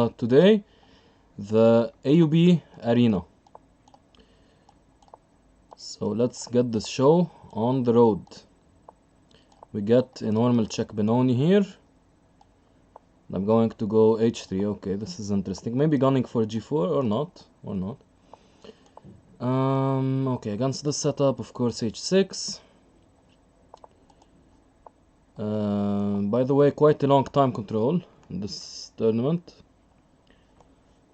today, the AUB Arena. So let's get this show on the road. We get a normal check Benoni here. I'm going to go h3. Okay, this is interesting. Maybe gunning for g4 or not. Okay, against this setup, of course, h6. By the way, quite a long time control in this tournament.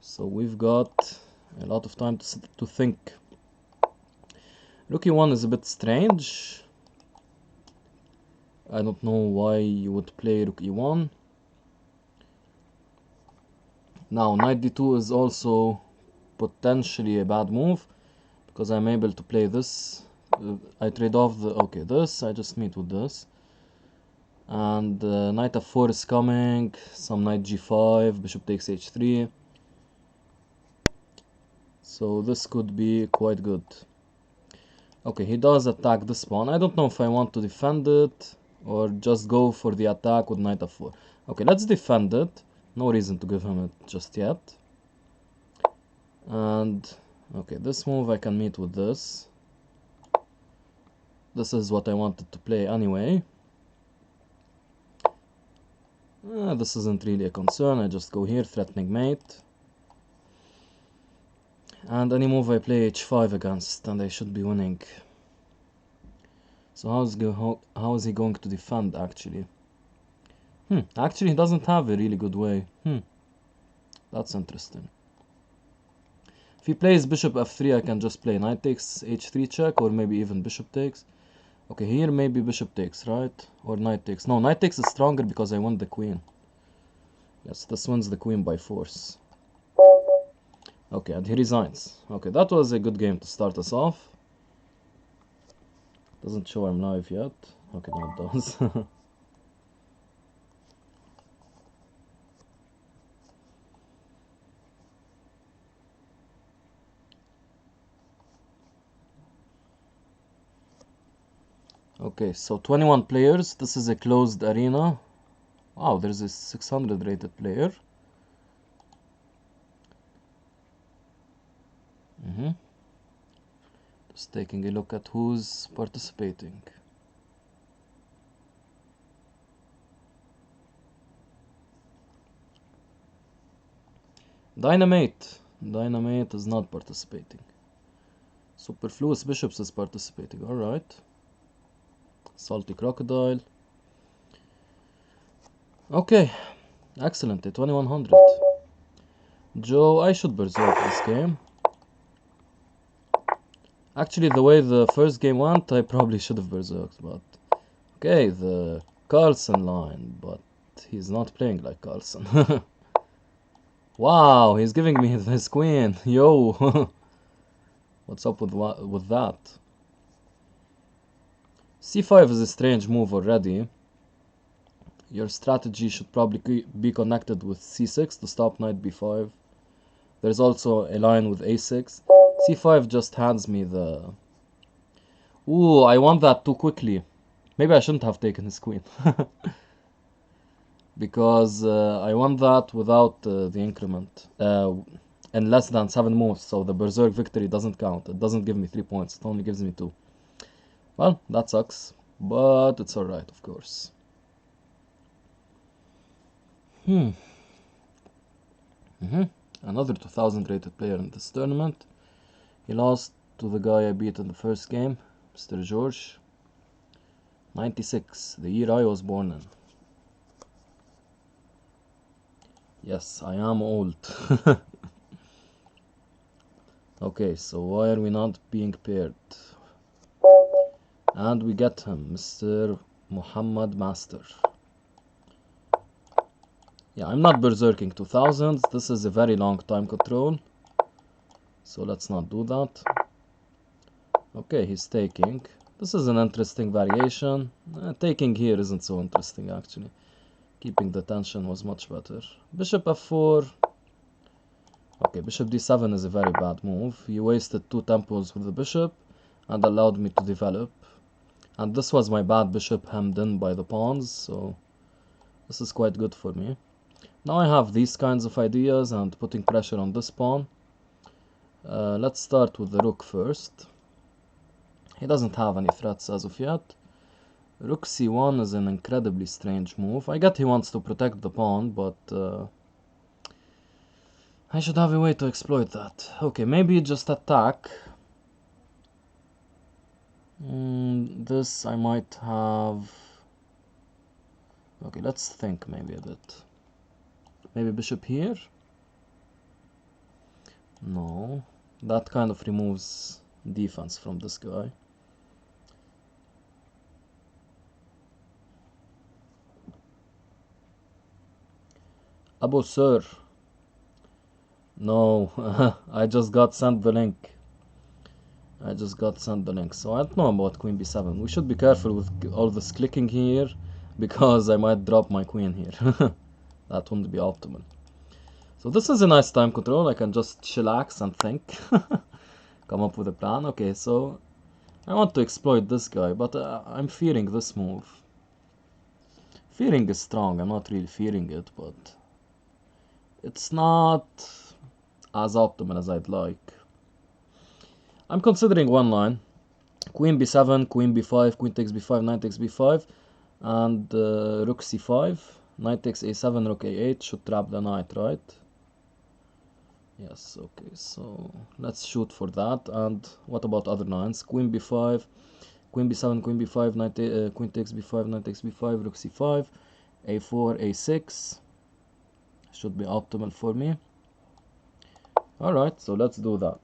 So we've got a lot of time to think. Rook e1 is a bit strange. I don't know why you would play Rook e1. Now Knight d2 is also potentially a bad move, because I'm able to play this. I trade off this, I just meet with this. And Knight f4 is coming, some Knight g5, bishop takes h3. So this could be quite good. Okay, he does attack this pawn. I don't know if I want to defend it or just go for the attack with Knight f4. Okay, let's defend it. No reason to give him it just yet. And okay, this move I can meet with this. This is what I wanted to play anyway. This isn't really a concern. I just go here, threatening mate. And any move I play h5 against, and I should be winning. So how is he going to defend, actually? Actually, he doesn't have a really good way. That's interesting. If he plays bishop f3, I can just play knight takes h3 check, or maybe even bishop takes. Okay, here maybe bishop takes, right? Or knight takes. No, knight takes is stronger because I won the queen. Yes, this wins the queen by force. Okay, and he resigns. Okay, that was a good game to start us off. Doesn't show I'm live yet. Okay, now it does. Okay, so 21 players. This is a closed arena. Wow, there's a 600 rated player. Just taking a look at who's participating. Dynamite is not participating. Superfluous Bishops is participating. Alright. Salty Crocodile. Okay, excellent. 2100. Joe, I should berserk this game. Actually, the way the first game went, I probably should have berserked, but okay, the Carlsen line, but he's not playing like Carlsen. Wow, he's giving me his queen. Yo, what's up with that? c5 is a strange move already. Your strategy should probably be connected with c6 to stop knight b5. There's also a line with a6. c5 just hands me the... Ooh, I want that too quickly. Maybe I shouldn't have taken his queen. Because I want that without the increment. In less than 7 moves, so the berserk victory doesn't count. It doesn't give me 3 points, it only gives me 2. Well, that sucks, but it's alright, of course. Another 2000 rated player in this tournament. He lost to the guy I beat in the first game, Mr. George. 96, the year I was born in. Yes, I am old. Okay, so why are we not being paired? And we get him, Mr. Muhammad Master. Yeah, I'm not berserking 2000s. This is a very long time control. So let's not do that. Okay, he's taking. This is an interesting variation. Taking here isn't so interesting, actually. Keeping the tension was much better. Bishop f4. Okay, bishop d7 is a very bad move. He wasted 2 tempos with the bishop and allowed me to develop. And this was my bad bishop hemmed in by the pawns, so this is quite good for me. Now I have these kinds of ideas and putting pressure on this pawn. Let's start with the rook first. He doesn't have any threats as of yet. Rook c1 is an incredibly strange move. I get he wants to protect the pawn, but I should have a way to exploit that. Okay, maybe just attack. This I might have... Okay, let's think maybe a bit. Maybe bishop here? No. That kind of removes defense from this guy. Abu Sir. No, I just got sent the link. So I don't know about queen b7. We should be careful with all this clicking here, because I might drop my queen here. That wouldn't be optimal. So this is a nice time control. I can just chillax and think. Come up with a plan. Okay, so I want to exploit this guy, but I'm fearing this move. Fearing is strong. I'm not really fearing it, but it's not as optimal as I'd like. I'm considering one line. Queen b7, queen b5, queen takes b5, knight takes b5, and rook c5. Knight takes a7, rook a8 should trap the knight, right? Yes, okay, so let's shoot for that. And what about other lines? Queen b5, queen b7, queen b5, knight queen takes b5, knight takes b5, rook c5, a4, a6 should be optimal for me. Alright, so let's do that.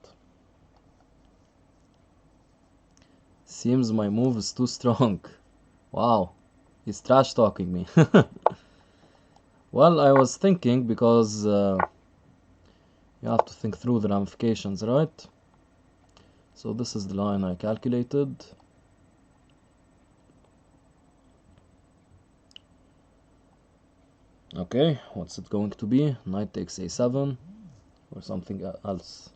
Seems my move is too strong. Wow, he's trash talking me. Well, I was thinking, because you have to think through the ramifications, right? So this is the line I calculated. Okay, what's it going to be? Knight takes a7 or something else?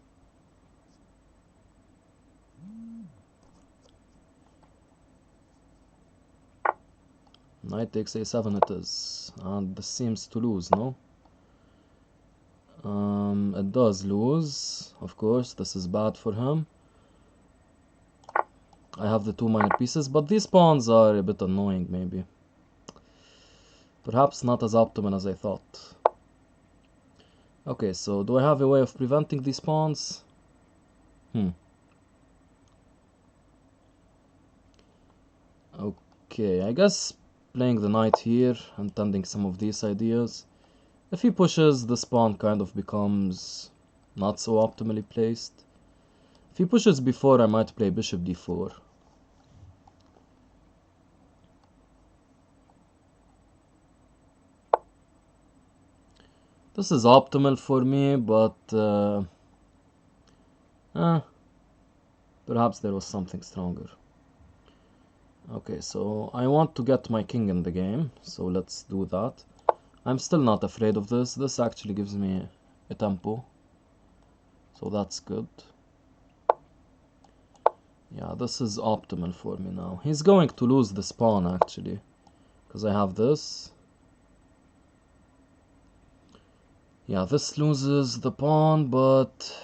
Knight takes a7 it is, and this seems to lose, no? It does lose, of course. This is bad for him. I have the two minor pieces, but these pawns are a bit annoying, maybe. Perhaps not as optimal as I thought. Okay, so do I have a way of preventing these pawns? Okay, I guess playing the knight here and tending some of these ideas. If he pushes, this pawn kind of becomes not so optimally placed. If he pushes before, I might play bishop d4. This is optimal for me, but perhaps there was something stronger. Okay, so I want to get my king in the game, so let's do that. I'm still not afraid of this. This actually gives me a tempo, so that's good. Yeah, this is optimal for me now. He's going to lose this pawn, actually, because I have this. Yeah, this loses the pawn, but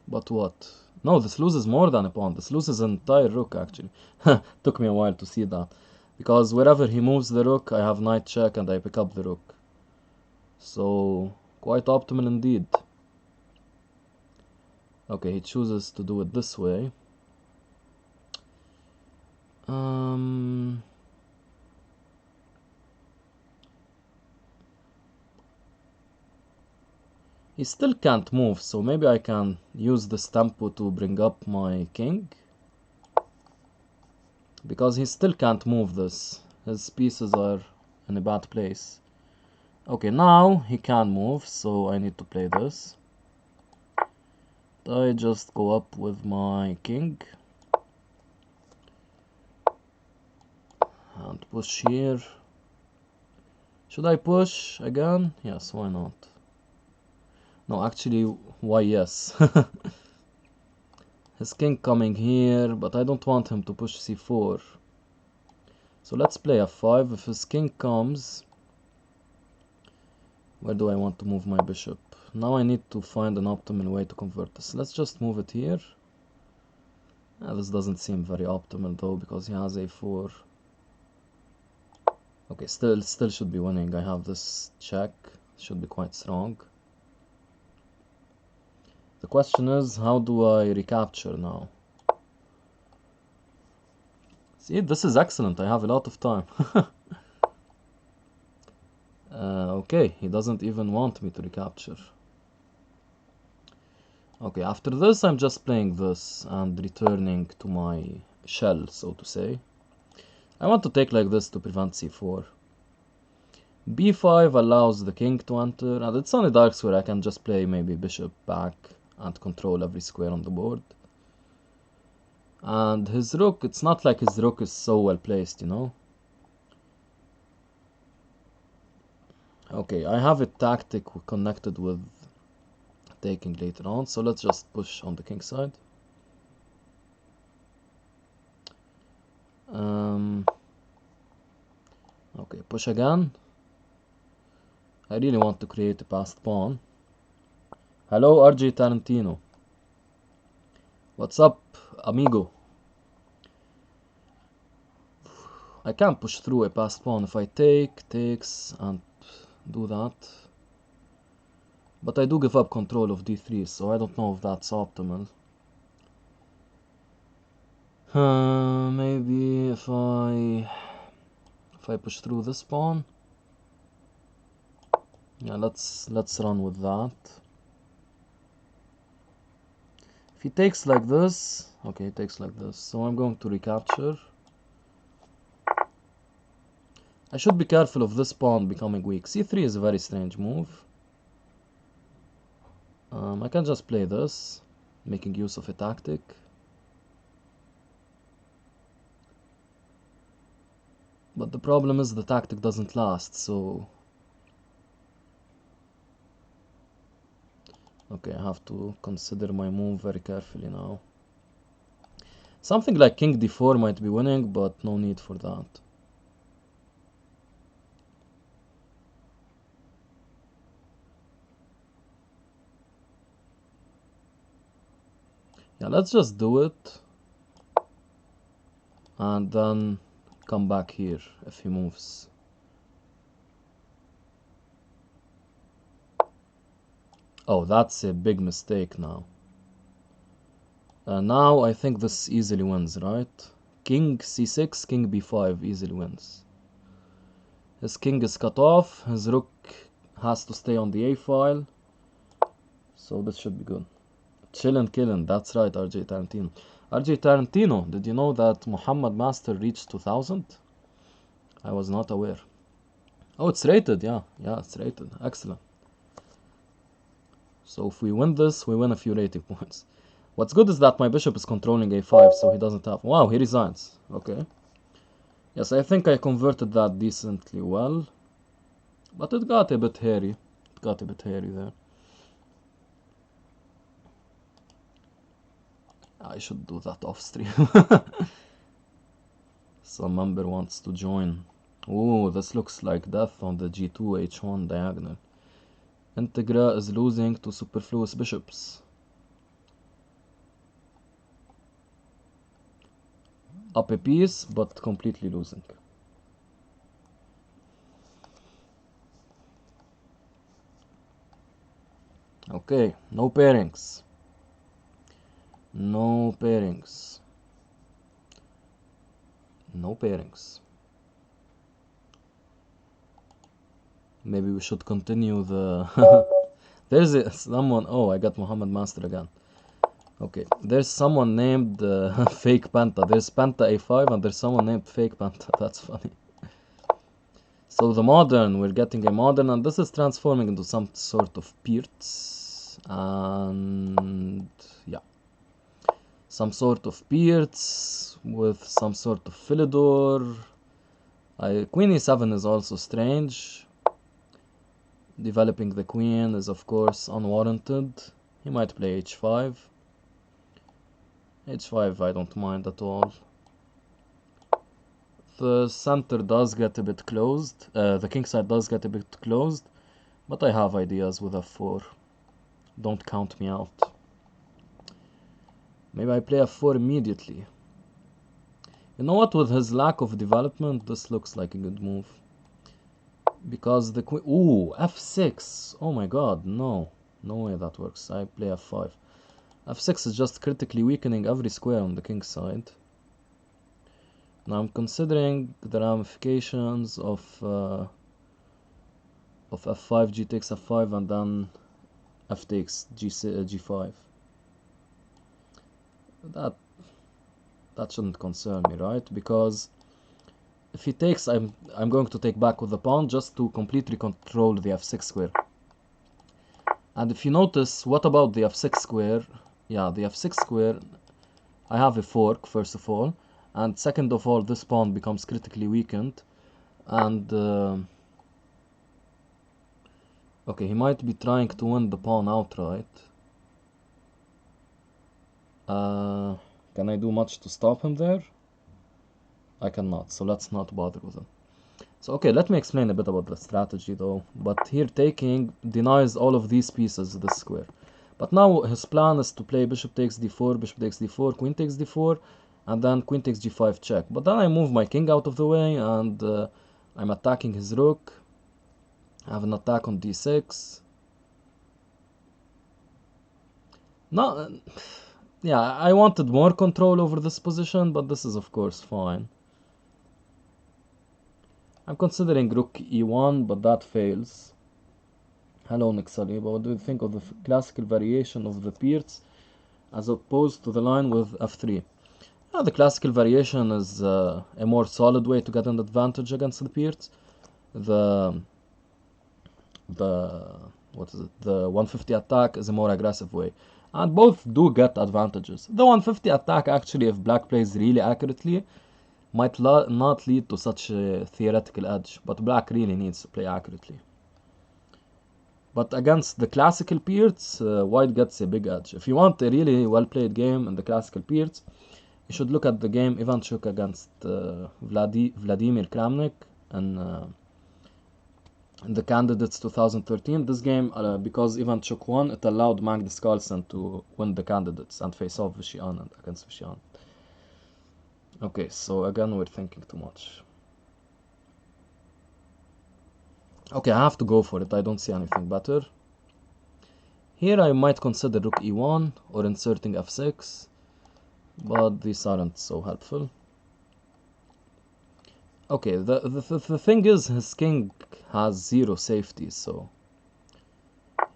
what? No, this loses more than a pawn. This loses an entire rook, actually. Took me a while to see that. Because wherever he moves the rook, I have knight check and I pick up the rook. So, quite optimal indeed. Okay, he chooses to do it this way. He still can't move, so maybe I can use this tempo to bring up my king. Because he still can't move this. His pieces are in a bad place. Okay, now he can move, so I need to play this. I just go up with my king. And push here. Should I push again? Yes, why not? No, actually, why yes? His king coming here, but I don't want him to push c4. So let's play f5. If his king comes, Where do I want to move my bishop? Now I need to find an optimal way to convert this. Let's just move it here. This doesn't seem very optimal though, because he has a4. Okay, still should be winning. I have this check. Should be quite strong. The question is, how do I recapture now? See, this is excellent. I have a lot of time. Okay, he doesn't even want me to recapture. Okay, after this I'm just playing this and returning to my shell, so to say. I want to take like this to prevent c4. b5 allows the king to enter, and it's on a dark square. I can just play maybe bishop back and control every square on the board. And his rook, it's not like his rook is so well placed, you know. Okay, I have a tactic connected with taking later on, so let's just push on the king side. Okay, push again. I really want to create a passed pawn. Hello, RJ Tarantino. What's up, amigo? I can't push through a passed pawn. If I takes, and do that. But I do give up control of d3, so I don't know if that's optimal. Maybe if I push through this pawn. Yeah, let's run with that. If he takes like this, okay, he takes like this, so I'm going to recapture. I should be careful of this pawn becoming weak. c3 is a very strange move. I can just play this, making use of a tactic. But the problem is the tactic doesn't last, so... Okay, I have to consider my move very carefully now. Something like king d4 might be winning, but no need for that. Yeah, let's just do it. And then come back here if he moves. Oh, that's a big mistake now. Now I think this easily wins, right? King c6, king b5 easily wins. His king is cut off, his rook has to stay on the a file. So this should be good. Chillin' killin', that's right, RJ Tarantino. RJ Tarantino, did you know that Muhammad Master reached 2000? I was not aware. Oh, it's rated, yeah, it's rated. Excellent. So if we win this, we win a few rating points. What's good is that my bishop is controlling a5, so he doesn't have... Wow, he resigns. Okay. Yes, I think I converted that decently well. But it got a bit hairy. It got a bit hairy there. I should do that off stream. Some member wants to join. Oh, this looks like death on the g2 h1 diagonal. Integra is losing to superfluous bishops. Up a piece, but completely losing. Okay, no pairings. No pairings. No pairings. Maybe we should continue the... There's someone... Oh, I got Muhammad Master again. Okay, there's someone named Fake Penta. There's Penta A5 and there's someone named Fake Penta. That's funny. So the modern, we're getting a modern, and this is transforming into some sort of Peerts. And yeah. Some sort of Peerts with some sort of Philidor. Queen E7 is also strange. Developing the queen is of course unwarranted. He might play H5. H5 I don't mind at all. The center does get a bit closed. The king side does get a bit closed. But I have ideas with f4. Don't count me out. Maybe I play f4 immediately. You know what, with his lack of development, this looks like a good move. Because the queen... Ooh, f6! Oh my god, no. No way that works. I play f5. f6 is just critically weakening every square on the king's side. Now I'm considering the ramifications of f5, g takes f5, and then f takes g5. That shouldn't concern me, right? Because if he takes, I'm going to take back with the pawn just to completely control the f6 square. And if you notice, what about the f6 square? Yeah, the f6 square, I have a fork, first of all. And second of all, this pawn becomes critically weakened. And... okay, he might be trying to win the pawn outright. Can I do much to stop him there? I cannot, so let's not bother with him. So okay, let me explain a bit about the strategy though. But here taking denies all of these pieces, this square. But now his plan is to play bishop takes d4, bishop takes d4, queen takes d4, and then queen takes g5 check. But then I move my king out of the way, and I'm attacking his rook. I have an attack on d6. No, yeah, I wanted more control over this position, but this is of course fine. I'm considering rook e1, but that fails. Hello Nixali, but what do you think of the classical variation of the Peerts as opposed to the line with f3? The classical variation is a more solid way to get an advantage against the Peerts. The 150 attack is a more aggressive way. And both do get advantages. The 150 attack, actually, if black plays really accurately, might not lead to such a theoretical edge, but black really needs to play accurately. But against the classical Peerts, white gets a big edge. If you want a really well-played game in the classical Peerts, you should look at the game Ivanchuk against Vladimir Kramnik and in the Candidates 2013. This game, because Ivanchuk won, it allowed Magnus Carlsen to win the Candidates and face off Vishy Anand against Vishy Anand. Okay, so again we're thinking too much. Okay, I have to go for it. I don't see anything better. Here I might consider rook e1 or inserting f6, but these aren't so helpful. Okay, the thing is, his king has 0 safety, so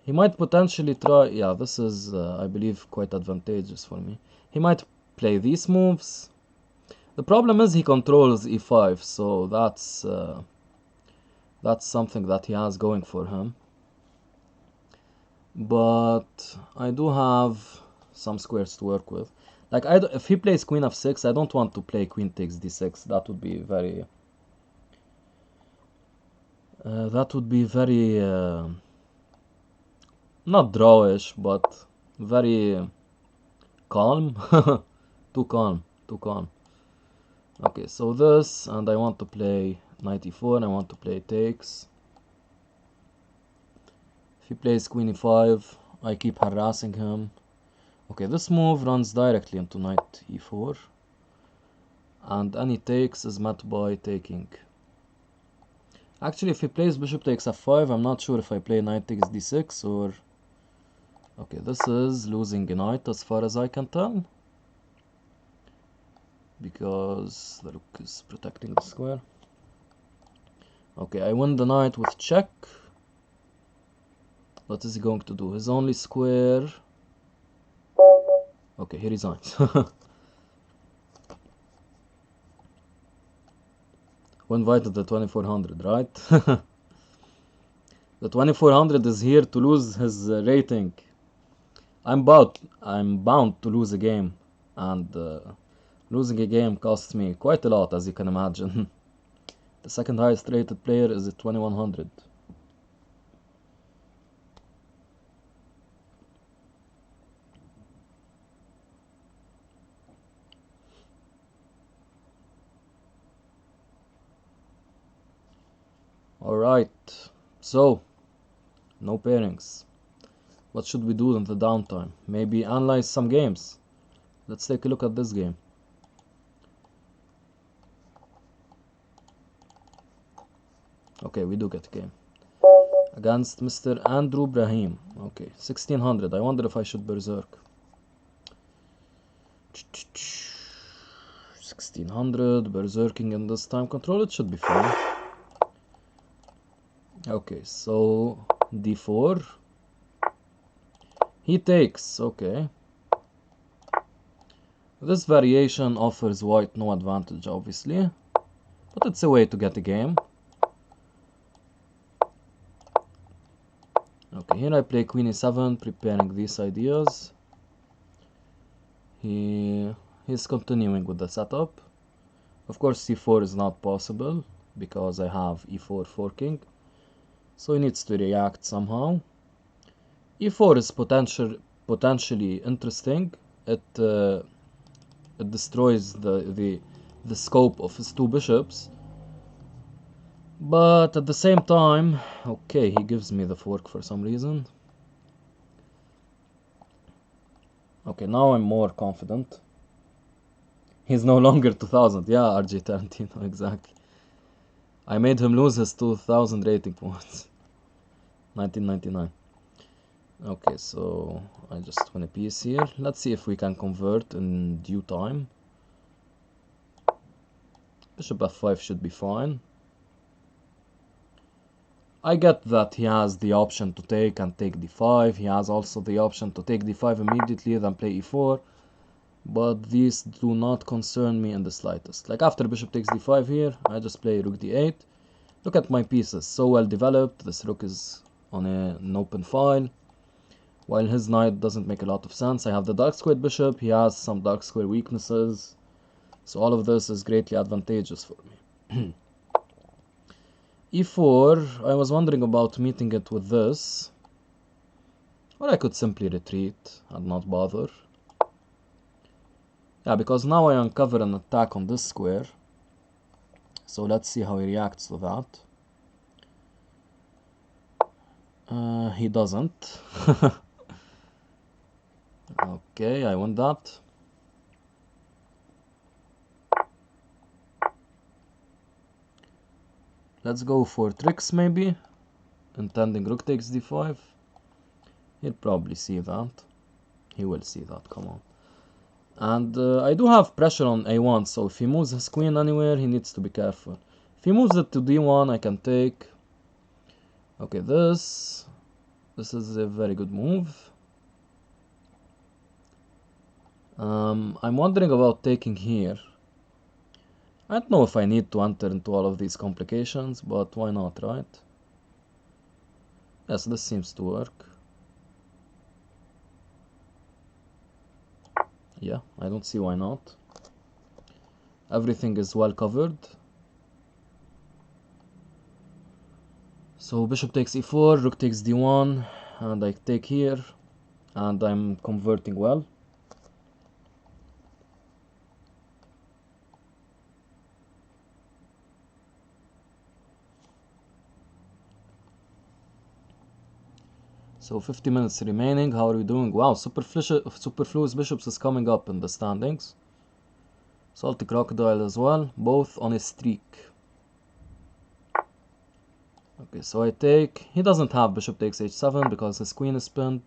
he might potentially try... Yeah, this is, I believe, quite advantageous for me. He might play these moves. The problem is he controls e5, so that's something that he has going for him. But I do have some squares to work with. Like, if he plays queen f6, I don't want to play queen takes d6. That would be very... not drawish, but very calm. Too calm, too calm. Okay, so this, and I want to play knight e4, and I want to play takes. If he plays queen e5, I keep harassing him. Okay, this move runs directly into knight e4, and any takes is met by taking. Actually, if he plays bishop takes f5, I'm not sure if I play knight takes d6 or... Okay, this is losing a knight as far as I can tell, because the rook is protecting the square. Okay, I win the knight with check. What is he going to do? His only square... Okay, he resigns. Who invited the 2400, right? The 2400 is here to lose his rating. I'm bound to lose a game, and losing a game costs me quite a lot, as you can imagine. The second highest rated player is at 2100. Alright, so No pairings. What should we do in the downtime? Maybe analyze some games. Let's take a look at this game. Okay, we do get a game. Against Mr. Andrew Brahim. Okay, 1600. I wonder if I should berserk. 1600, berserking in this time control, it should be fine. Okay, so d4. He takes, okay. This variation offers white no advantage, obviously, but it's a way to get a game. Okay, here I play queen e7, preparing these ideas. He's continuing with the setup. Of course, c4 is not possible because I have e4 forking, so he needs to react somehow. e4 is potentially interesting. It destroys the scope of his two bishops, but at the same time, okay, he gives me the fork for some reason. Okay, now I'm more confident. He's no longer 2000. Yeah, RJ Tarantino, exactly. I made him lose his 2000 rating points. 1999. Okay, so I just win a piece here. Let's see if we can convert in due time. Bishop f5 should be fine. I get that he has the option to take and take d5. He has also the option to take d5 immediately, then play e4. But these do not concern me in the slightest. Like after bishop takes d5 here, I just play rook d8. Look at my pieces, so well developed. This rook is on an open file, while his knight doesn't make a lot of sense. I have the dark squared bishop, he has some dark square weaknesses, so all of this is greatly advantageous for me. e4, I was wondering about meeting it with this, or I could simply retreat and not bother. Yeah, because now I uncover an attack on this square, so let's see how he reacts to that. He doesn't. Okay, I won that. Let's go for tricks maybe. Intending rook takes d5. He'll probably see that. He will see that, come on. And I do have pressure on a1, so if he moves his queen anywhere, he needs to be careful. If he moves it to d1, I can take. Okay, this is a very good move. I'm wondering about taking here. I don't know if I need to enter into all of these complications, but why not, right? Yes, this seems to work. Yeah, I don't see why not. Everything is well covered. So bishop takes e4, rook takes d1, and I take here, and I'm converting well. So 50 minutes remaining. How are we doing? Wow, Superfluous Bishops is coming up in the standings. Salty Crocodile as well, both on a streak. Okay, so I take. He doesn't have bishop takes h7 because his queen is pinned,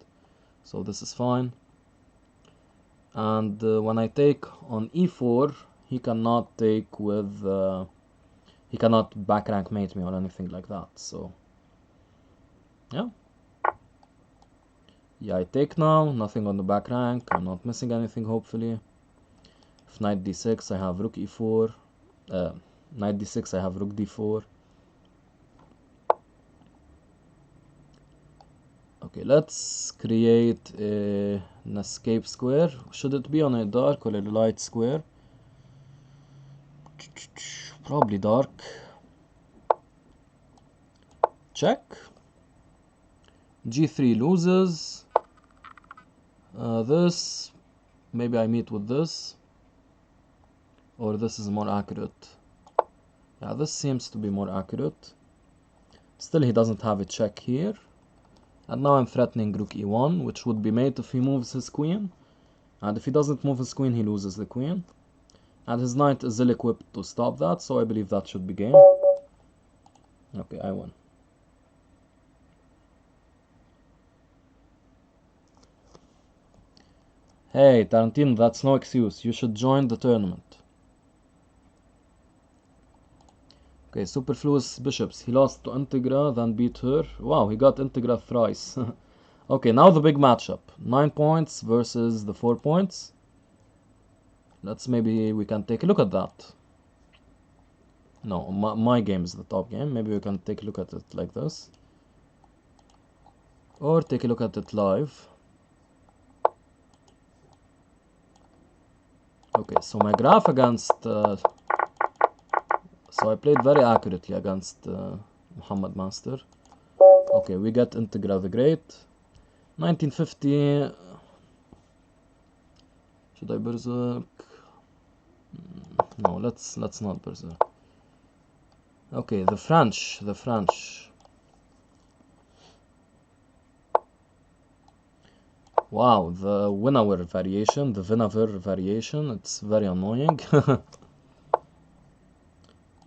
so this is fine. And when I take on e4, he cannot take with. He cannot back rank mate me or anything like that. So yeah. Yeah, I take now, nothing on the back rank, I'm not missing anything hopefully. If knight d6, I have rook e4, knight d6, I have rook d4. Okay, let's create an escape square. Should it be on a dark or a light square? Probably dark. Check. g3 loses. This, maybe I meet with this, or this is more accurate. Yeah, this seems to be more accurate. Still, he doesn't have a check here. And now I'm threatening rook e1, which would be mate if he moves his queen. And if he doesn't move his queen, he loses the queen. And his knight is ill-equipped to stop that, so I believe that should be game. Okay, I won. Hey, Tarantino, that's no excuse. You should join the tournament. Okay, superfluous bishops. He lost to Integra, then beat her. Wow, he got Integra thrice. Okay, now the big matchup. 9 points versus the 4 points. Maybe we can take a look at that. No, my game is the top game. Maybe we can take a look at it like this. Or take a look at it live. Okay, so my graph against... so I played very accurately against Muhammad Master. Okay, we get Integra the Great. 1950... Should I berserk? No, let's not berserk. Okay, the French. Wow, the Winawer variation, the Winawer variation, it's very annoying.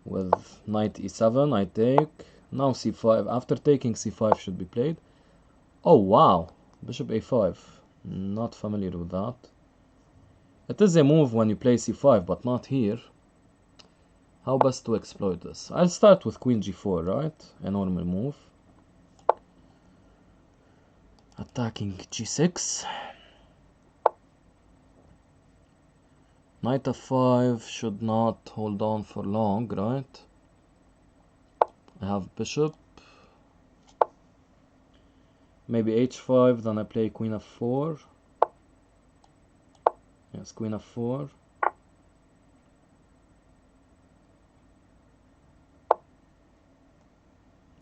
With knight e7, I take. Now c5. After taking c5 should be played. Oh, wow. Bishop a5. Not familiar with that. It is a move when you play c5, but not here. How best to exploit this? I'll start with queen g4, right? A normal move. Attacking g6. Knight f5 should not hold on for long, right? I have bishop. Maybe h5, then I play queen f4. Yes, queen f4.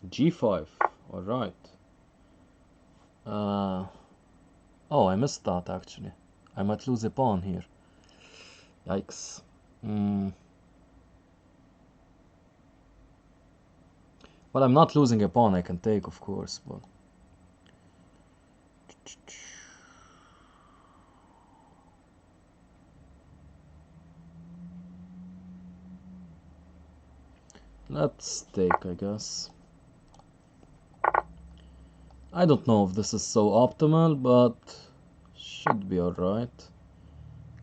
g5, alright. Oh, I missed that actually. I might lose a pawn here. Yikes. Well, I'm not losing a pawn, I can take, of course, but... Let's take, I guess. I don't know if this is so optimal, but should be alright.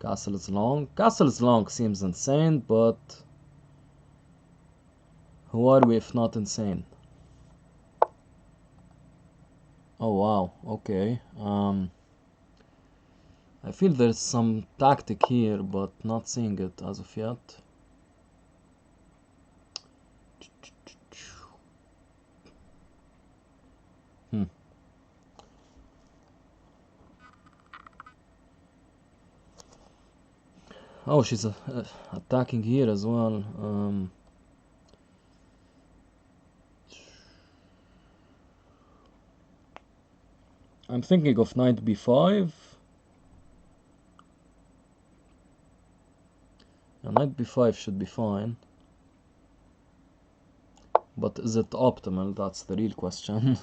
Castle is long. Castle is long seems insane, but who are we if not insane? Oh wow, okay. I feel there's some tactic here, but not seeing it as of yet. Oh, she's attacking here as well. I'm thinking of knight b5. Yeah, knight b5 should be fine. But is it optimal? That's the real question.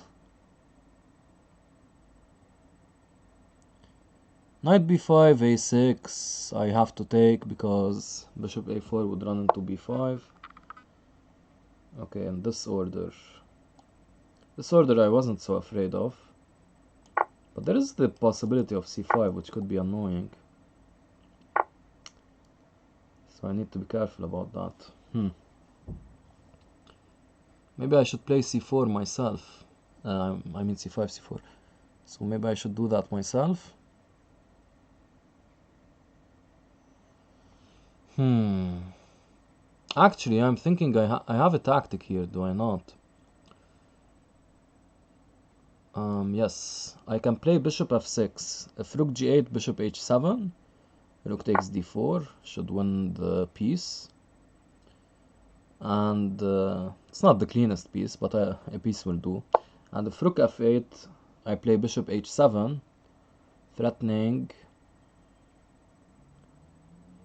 Knight b5, a6, I have to take because bishop a4 would run into b5. Okay, in this order. This order I wasn't so afraid of. But there is the possibility of c5, which could be annoying. So I need to be careful about that. Maybe I should play c4 myself. I mean c5, c4. So maybe I should do that myself. Actually, I'm thinking I have a tactic here, do I not? Yes, I can play bishop f6. If rook g8, bishop h7, rook takes d4, should win the piece. And it's not the cleanest piece, but a piece will do. And if rook f8, I play bishop h7, threatening.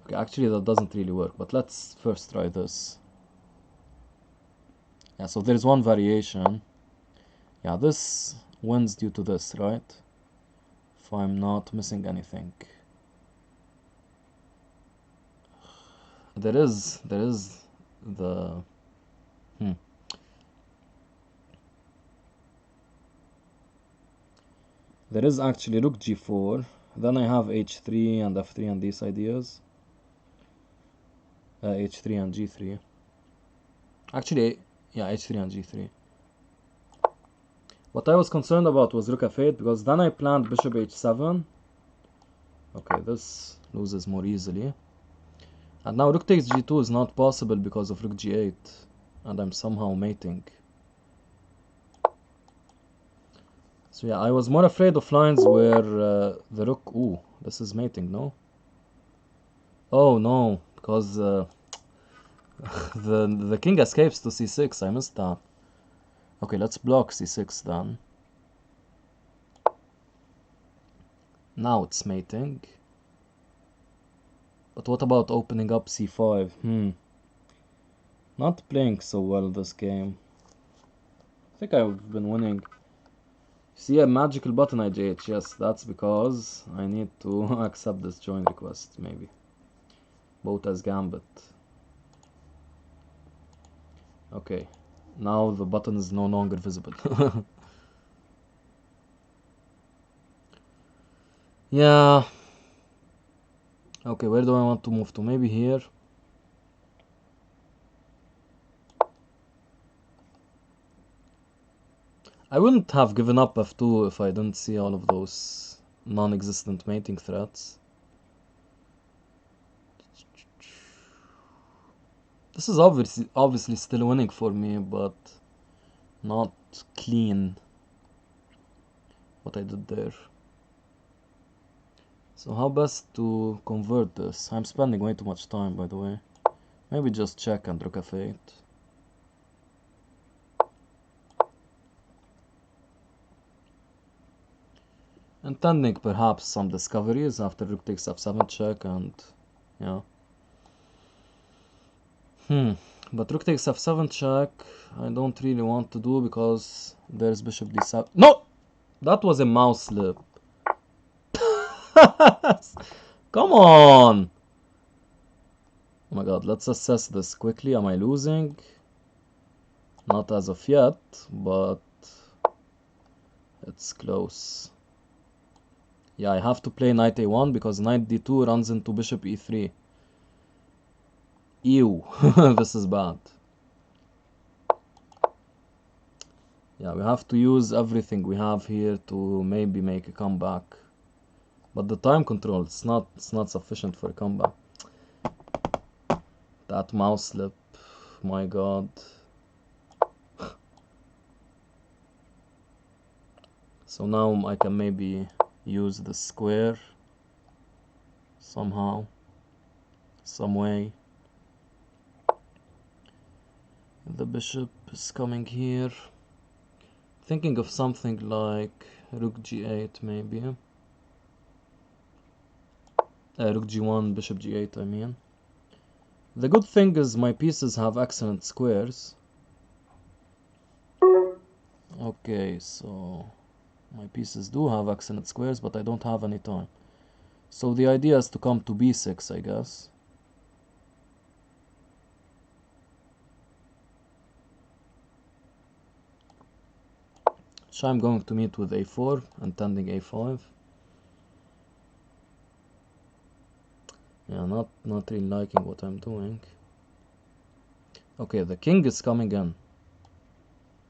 Okay, actually that doesn't really work, but let's first try this. Yeah, so there's one variation. Yeah, this wins due to this, right? If I'm not missing anything. There is the there is actually rook g4. Then I have h3 and f3 and these ideas. H3 and g3. Actually, yeah, h3 and g3. What I was concerned about was rook f8 because then I planned bishop h7. Okay, this loses more easily. And now rook takes g2 is not possible because of rook g8. And I'm somehow mating. So yeah, I was more afraid of lines where the rook... Ooh, this is mating, no? Oh no, because the king escapes to c6. I missed that. Okay, let's block c6 then. Now it's mating. But what about opening up c5? Not playing so well this game. I think I've been winning. See a magical button IGH. Yes, that's because I need to accept this join request, maybe. Both as gambit. Okay, now the button is no longer visible. Yeah. Okay, where do I want to move to? Maybe here. I wouldn't have given up f2 if I didn't see all of those non-existent mating threats. This is obviously still winning for me, but not clean what I did there. So how best to convert this? I'm spending way too much time, by the way. Maybe just check and rook f8. Intending perhaps some discoveries after rook takes f7 check and yeah. But rook takes f7 check I don't really want to do because there's bishop d7. No! That was a mouse slip. Come on! Oh my god, let's assess this quickly. Am I losing? Not as of yet, but it's close. Yeah, I have to play knight a1 because knight d2 runs into bishop e3. Ew, this is bad. Yeah, we have to use everything we have here to maybe make a comeback. But the time control, it's not sufficient for a comeback. That mouse slip, my god. So now I can maybe use the square somehow, some way. The bishop is coming here. Thinking of something like rook g8 maybe. Rook g1, bishop g8 I mean. The good thing is my pieces have excellent squares. Okay, so my pieces do have excellent squares, but I don't have any time. So the idea is to come to b6, I guess. So I'm going to meet with a4, intending a5. Yeah, not really liking what I'm doing. Okay, the king is coming in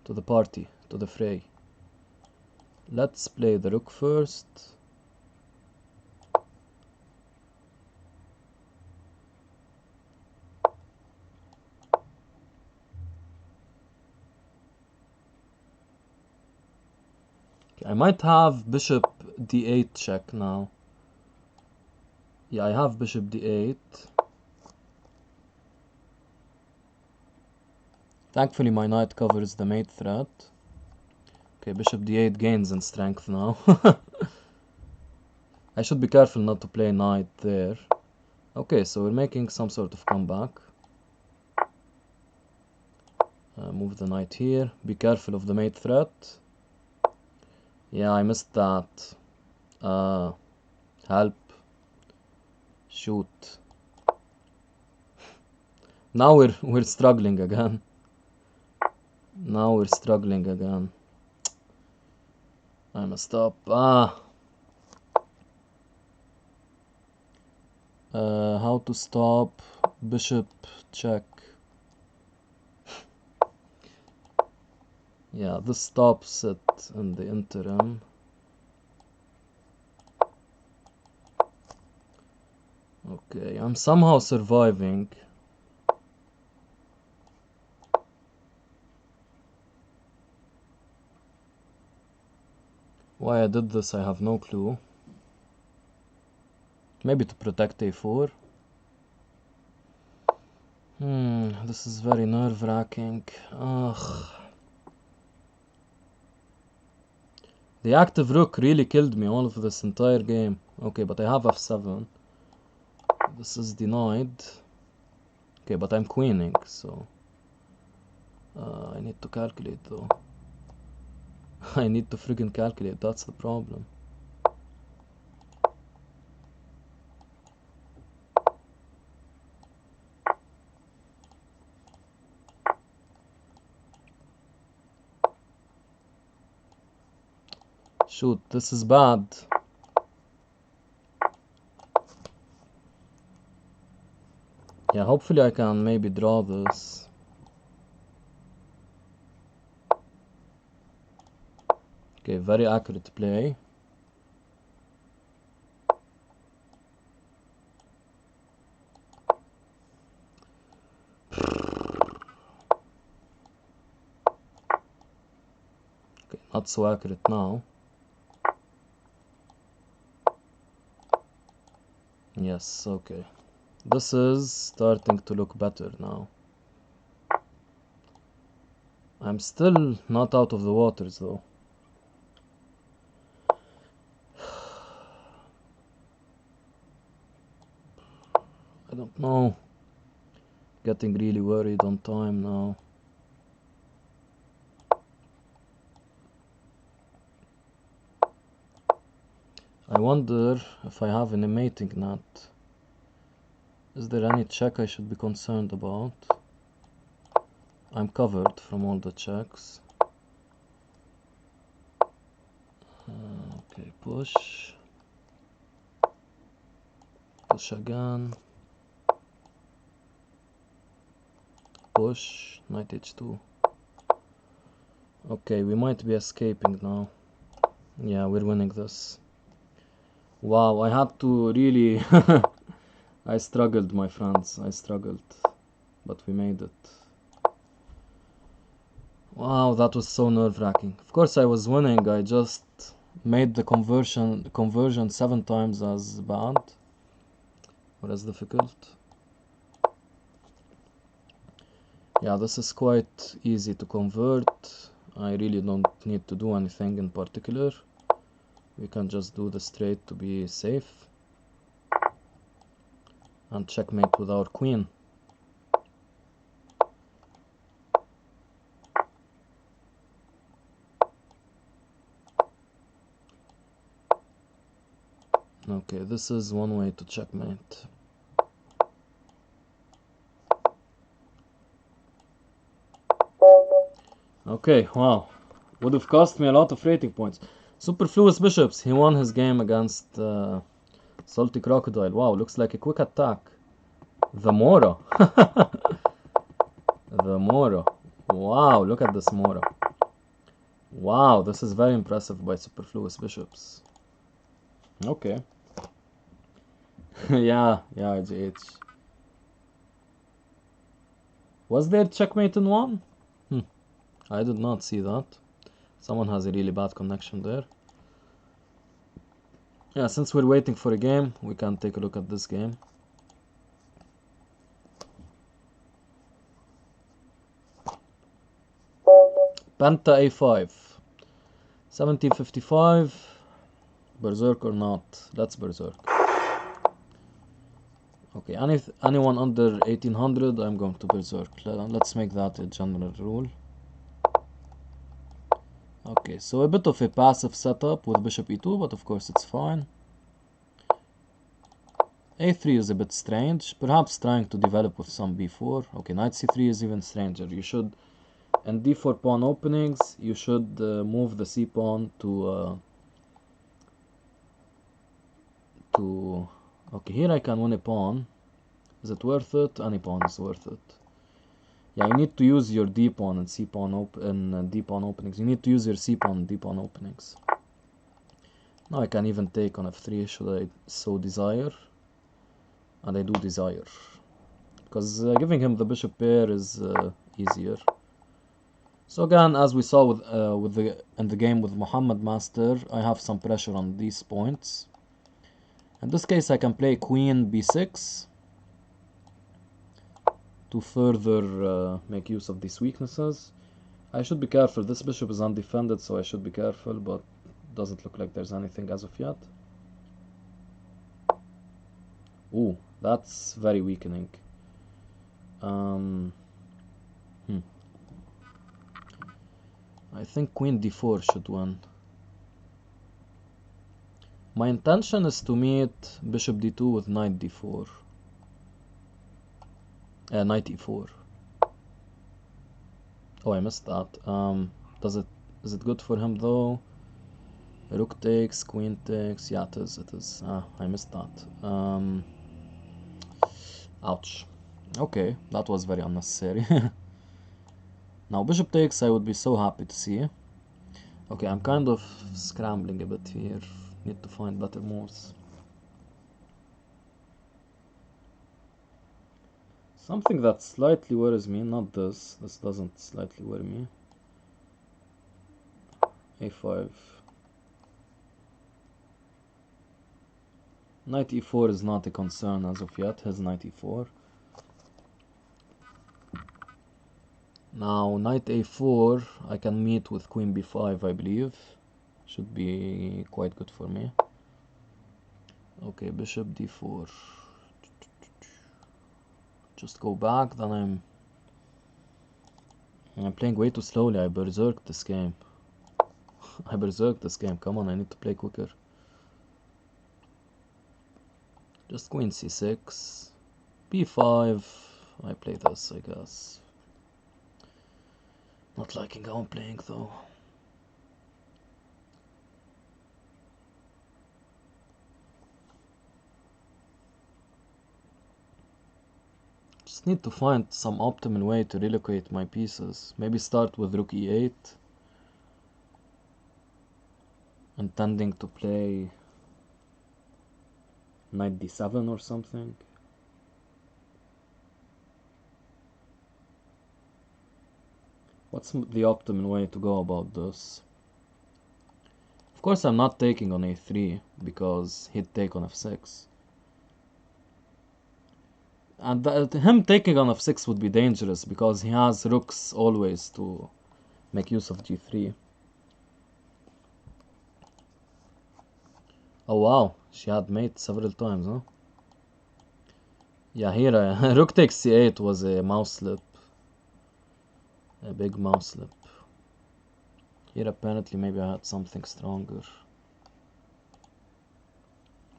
to the party, to the fray. Let's play the rook first. Okay, I might have bishop d8 check now. Yeah, I have bishop d8. Thankfully my knight covers the mate threat. Okay, bishop d8 gains in strength now. I should be careful not to play knight there. Okay, so we're making some sort of comeback. Move the knight here. Be careful of the mate threat. Yeah, I missed that. Help. Shoot. Now we're struggling again. Now we're struggling again. I messed up. How to stop bishop check. Yeah, this stops it in the interim. Okay, I'm somehow surviving. Why I did this, I have no clue. Maybe to protect a4. This is very nerve-wracking. Ugh. The active rook really killed me all of this entire game. Okay, but I have f7. This is denied. Okay, but I'm queening, so... I need to calculate though. I need to friggin' calculate, that's the problem. Shoot, this is bad. Yeah, hopefully I can maybe draw this. Okay, very accurate play. Okay, not so accurate now. Yes, okay. This is starting to look better now. I'm still not out of the waters though. I don't know. Getting really worried on time now. I wonder if I have any mating net. Is there any check I should be concerned about? I'm covered from all the checks. Okay, push. Push again. Push. Knight h2. Okay, we might be escaping now. Yeah, we're winning this. Wow, I had to really... I struggled, my friends. I struggled. But we made it. Wow, that was so nerve-wracking. Of course I was winning, I just made the conversion 7 times as bad. Or as difficult. Yeah, this is quite easy to convert. I really don't need to do anything in particular. We can just do the straight to be safe. And checkmate with our queen. Okay, this is one way to checkmate. Okay, wow. Would have cost me a lot of rating points. Superfluous Bishops, he won his game against Salty Crocodile. Wow, looks like a quick attack. The Mora. The Mora. Wow, look at this Mora. Wow, this is very impressive by Superfluous Bishops. Okay. yeah, GH. Was there checkmate in one? I did not see that. Someone has a really bad connection there. Yeah, since we're waiting for a game, we can take a look at this game. Penta a5. 1755. Berserk or not? Let's Berserk. Okay, anyone under 1800, I'm going to Berserk. Let's make that a general rule. Okay, so a bit of a passive setup with bishop e2, but of course it's fine. a3 is a bit strange, perhaps trying to develop with some b4. Okay, knight c3 is even stranger. You should, in d4 pawn openings, you should move the c pawn to... Okay, here I can win a pawn. Is it worth it? Any pawn is worth it. Yeah, you need to use your d pawn and c pawn d pawn openings. You need to use your c pawn and d pawn openings. Now I can even take on f3 should I so desire. And I do desire. Because giving him the bishop pair is easier. So again, as we saw in the game with Muhammad Master, I have some pressure on these points. In this case, I can play queen b6 to further make use of these weaknesses. I should be careful. This bishop is undefended, so I should be careful, but doesn't look like there's anything as of yet. Ooh, that's very weakening. I think queen d4 should win. My intention is to meet bishop d2 with knight d4. Knight e4. Oh, I missed that. Is it good for him though? Rook takes, queen takes. Yeah, it is. I missed that. Ouch. Okay, that was very unnecessary. Now bishop takes, I would be so happy to see. Okay, I'm kind of scrambling a bit here. Need to find better moves. Something that slightly worries me, not this. This doesn't slightly worry me. a5. Knight e4 is not a concern as of yet. His knight e4. Now knight a4, I can meet with queen b5, I believe. Should be quite good for me. Okay, bishop d4. Just go back, then I'm playing way too slowly. I berserked this game. I berserked this game. Come on, I need to play quicker. Just queen c6. b5. I play this, I guess. Not liking how I'm playing though. Just need to find some optimal way to relocate my pieces. Maybe start with rook e8. Intending to play knight d7 or something. What's the optimal way to go about this? Of course I'm not taking on a3 because he'd take on f6. And him taking on f6 would be dangerous because he has rooks always to make use of g3. Oh wow, she had mate several times, huh? Yeah, here rook takes c8 was a mouse slip. A big mouse slip. Here apparently maybe I had something stronger.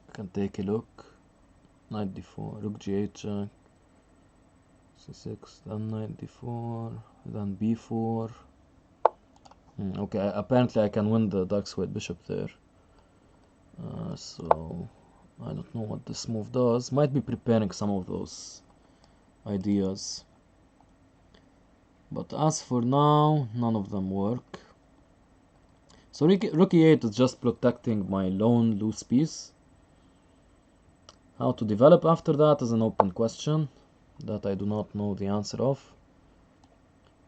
I can take a look. Knight d4, rook g8 check. c6, then knight d4, then b4. Okay, apparently I can win the dark square bishop there. So I don't know what this move does. Might be preparing some of those ideas. But as for now, none of them work. So rook e8 is just protecting my lone loose piece. How to develop after that is an open question that I do not know the answer of.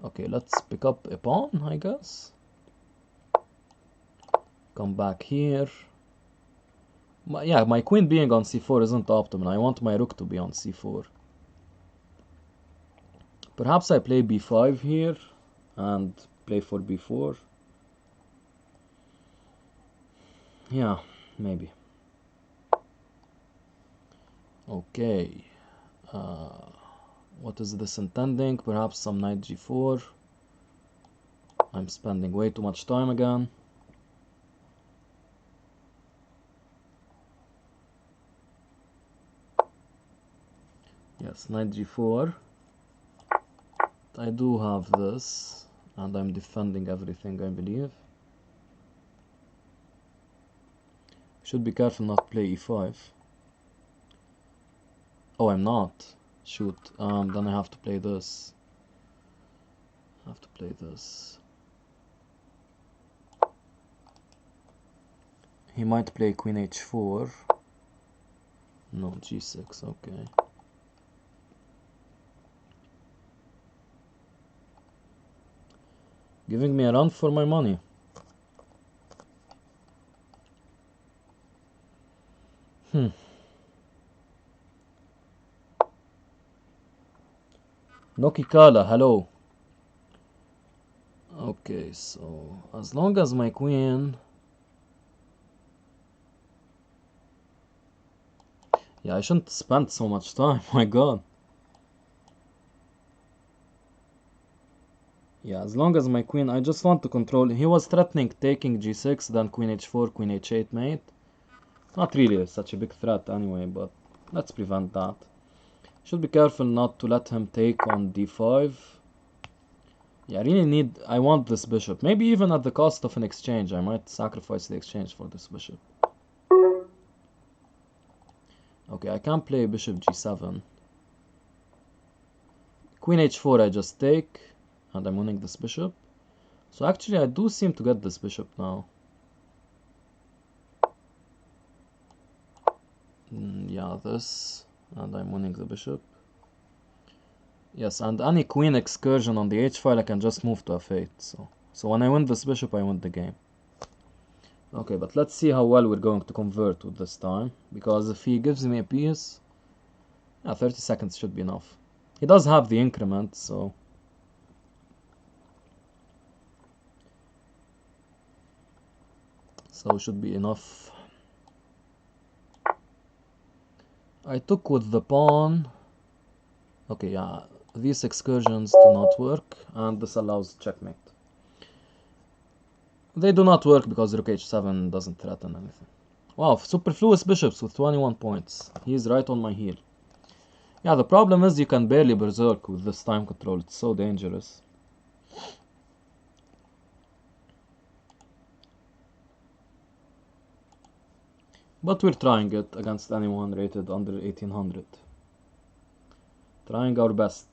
Okay, let's pick up a pawn, I guess. Come back here. My queen being on c4 isn't optimal. I want my rook to be on c4. Perhaps I play b5 here and play for b4. Yeah, maybe. Okay. What is this intending? Perhaps some knight g4. I'm spending way too much time again. Yes, knight g4. I do have this, and I'm defending everything, I believe. Should be careful not to play e5. Oh, I'm not. Shoot. Then I have to play this. He might play queen h4. No, g6, okay. Giving me a run for my money. Noki Kala, hello. Okay, so as long as my queen... Yeah, I shouldn't spend so much time, my god. Yeah, as long as my queen... I just want to control... He was threatening taking g6, then queen h4, queen h8 mate. Not really such a big threat anyway, but let's prevent that. Should be careful not to let him take on d5. Yeah, I want this bishop. Maybe even at the cost of an exchange. I might sacrifice the exchange for this bishop. Okay, I can't play bishop g7. Queen h4 I just take, and I'm winning this bishop. So actually I do seem to get this bishop now. Yeah, this, and I'm winning the bishop. Yes, and any queen excursion on the h-file I can just move to f8. So when I win this bishop, I win the game. Okay, but let's see how well we're going to convert with this time. Because if he gives me a piece, 30 seconds should be enough. He does have the increment, so... So it should be enough. I took with the pawn. Okay, yeah. These excursions do not work, and this allows checkmate. They do not work because rook h7 doesn't threaten anything. Wow, superfluous bishops with 21 points. He's right on my heel. Yeah, the problem is you can barely berserk with this time control. It's so dangerous. But we're trying it against anyone rated under 1800. Trying our best.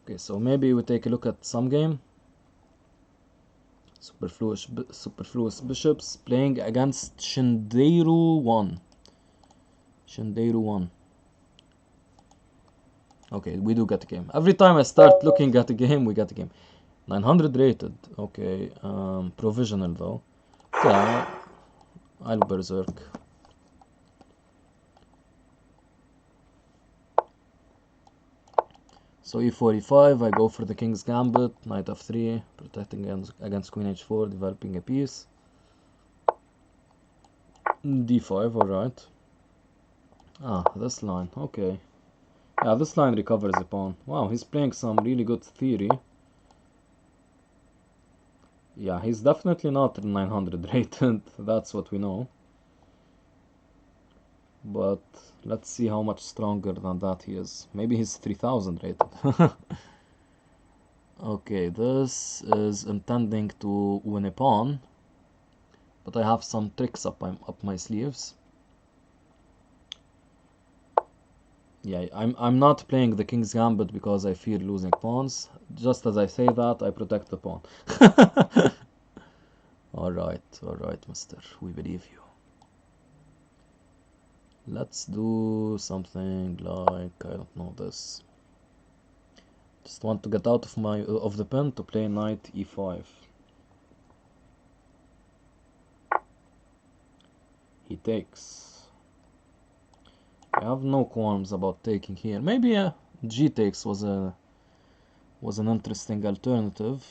Okay, so maybe we take a look at some game. Superfluous bishops playing against Shinderu 1. Shinderu 1. Okay, we do get a game. Every time I start looking at a game, we get a game. 900 rated. Okay, provisional though. Yeah, I'll berserk. So e4, e5, I go for the king's gambit, knight f3, protecting against queen h4, developing a piece. d5, alright. Ah, this line, okay. Yeah, this line recovers the pawn. Wow, he's playing some really good theory. Yeah, he's definitely not 900 rated, that's what we know. But let's see how much stronger than that he is. Maybe he's 3000 rated. Okay, this is intending to win a pawn, but I have some tricks up my sleeves. Yeah, I'm not playing the king's gambit because I fear losing pawns. Just as I say that, I protect the pawn. Alright, mister, we believe you. Let's do something like, I don't know, this. Just want to get out of the pin to play knight e5. He takes. I have no qualms about taking here. Maybe a g takes was an interesting alternative.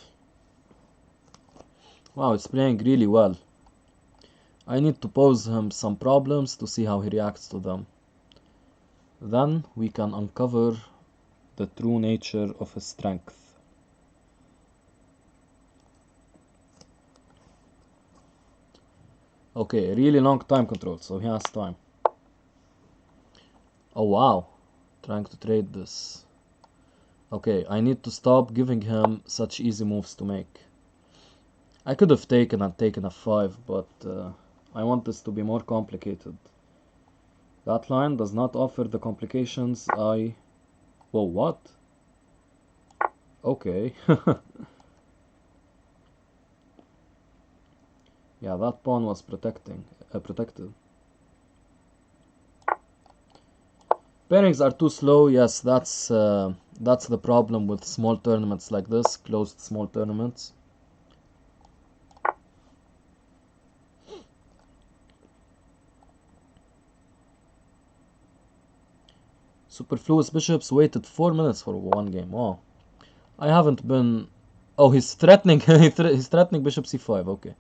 Wow, it's playing really well. I need to pose him some problems to see how he reacts to them. Then we can uncover the true nature of his strength. Okay, really long time control, so he has time. Oh wow, trying to trade this. Okay, I need to stop giving him such easy moves to make. I could have taken and taken f5, but I want this to be more complicated. That line does not offer the complications I... Whoa, what? Okay. Yeah, that pawn was protected. Pairings are too slow. Yes, that's the problem with small tournaments like this, closed small tournaments. Superfluous bishops waited 4 minutes for one game. Oh, I haven't been... Oh, he's threatening. He's threatening bishop c5. Okay.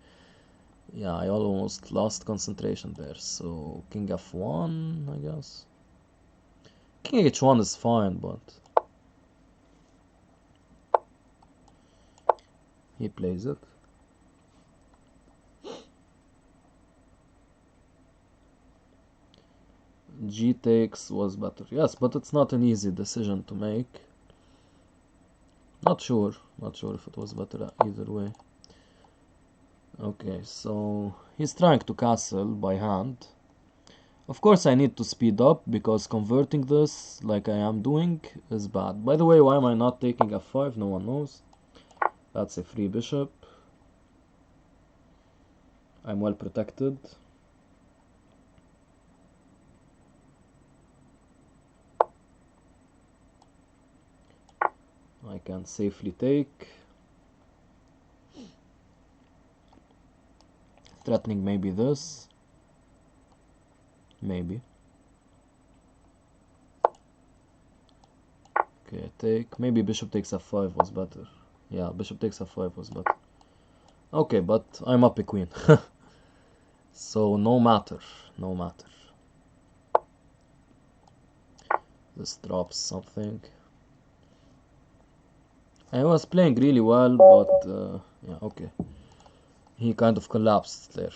Yeah, I almost lost concentration there. So king f1, I guess. King h1 is fine, but he plays it. G takes was better. Yes, but it's not an easy decision to make. Not sure if it was better either way. Okay, so he's trying to castle by hand. Of course I need to speed up because converting this like I am doing is bad. By the way, why am I not taking f5? No one knows. That's a free bishop. I'm well protected. I can safely take. Threatening maybe this. Maybe. Okay, take. Maybe bishop takes f5 was better. Yeah, bishop takes f5 was better. Okay, but I'm up a queen. So no matter. This drops something. I was playing really well, but yeah, okay. He kind of collapsed there.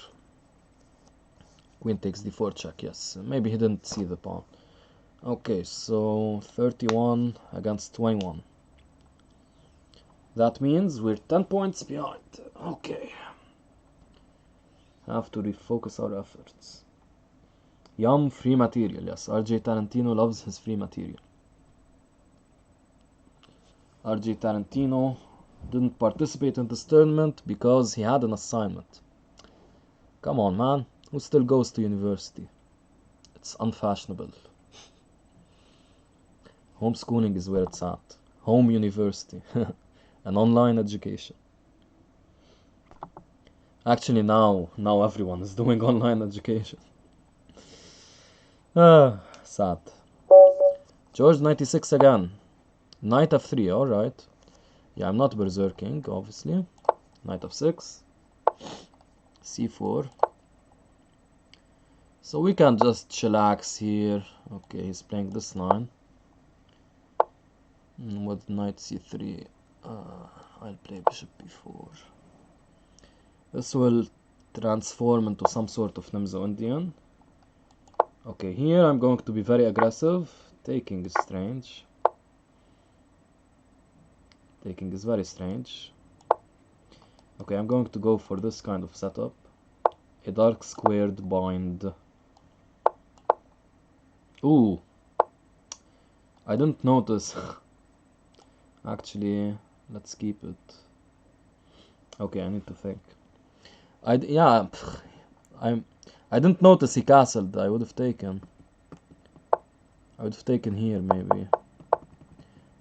Queen takes d4 check, yes. Maybe he didn't see the pawn. Okay, so 31 against 21. That means we're 10 points behind. Okay. Have to refocus our efforts. Yum, free material. Yes, RJ Tarantino loves his free material. RJ Tarantino didn't participate in this tournament because he had an assignment. Come on, man. Who still goes to university? It's unfashionable. Homeschooling is where it's at. Home university. An online education. Actually, now everyone is doing online education. Sad. George 96 again. Knight f3, alright. Yeah, I'm not berserking, obviously. Knight f6. c4. So we can just chillax here. Okay, he's playing this line. With knight c3. I'll play bishop b4. This will transform into some sort of Nimzo Indian. Okay, here I'm going to be very aggressive. Taking is strange. Taking is very strange. Okay, I'm going to go for this kind of setup. A dark squared bind. Ooh. I didn't notice. Actually, let's keep it. Okay, I need to think. I didn't notice he castled. I would have taken here maybe.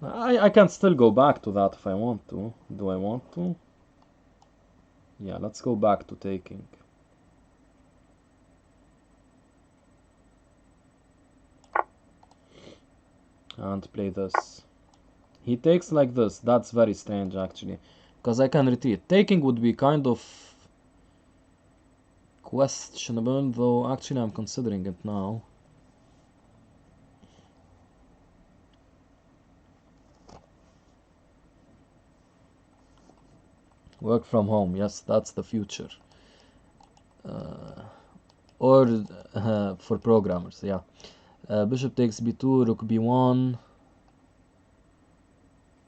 I can still go back to that if I want to. Do I want to? Yeah, let's go back to taking. And play this. He takes like this. That's very strange actually. Because I can retreat. Taking would be kind of questionable, though actually I'm considering it now. Work from home, yes, that's the future. Or for programmers, yeah. Bishop takes b2, rook b1.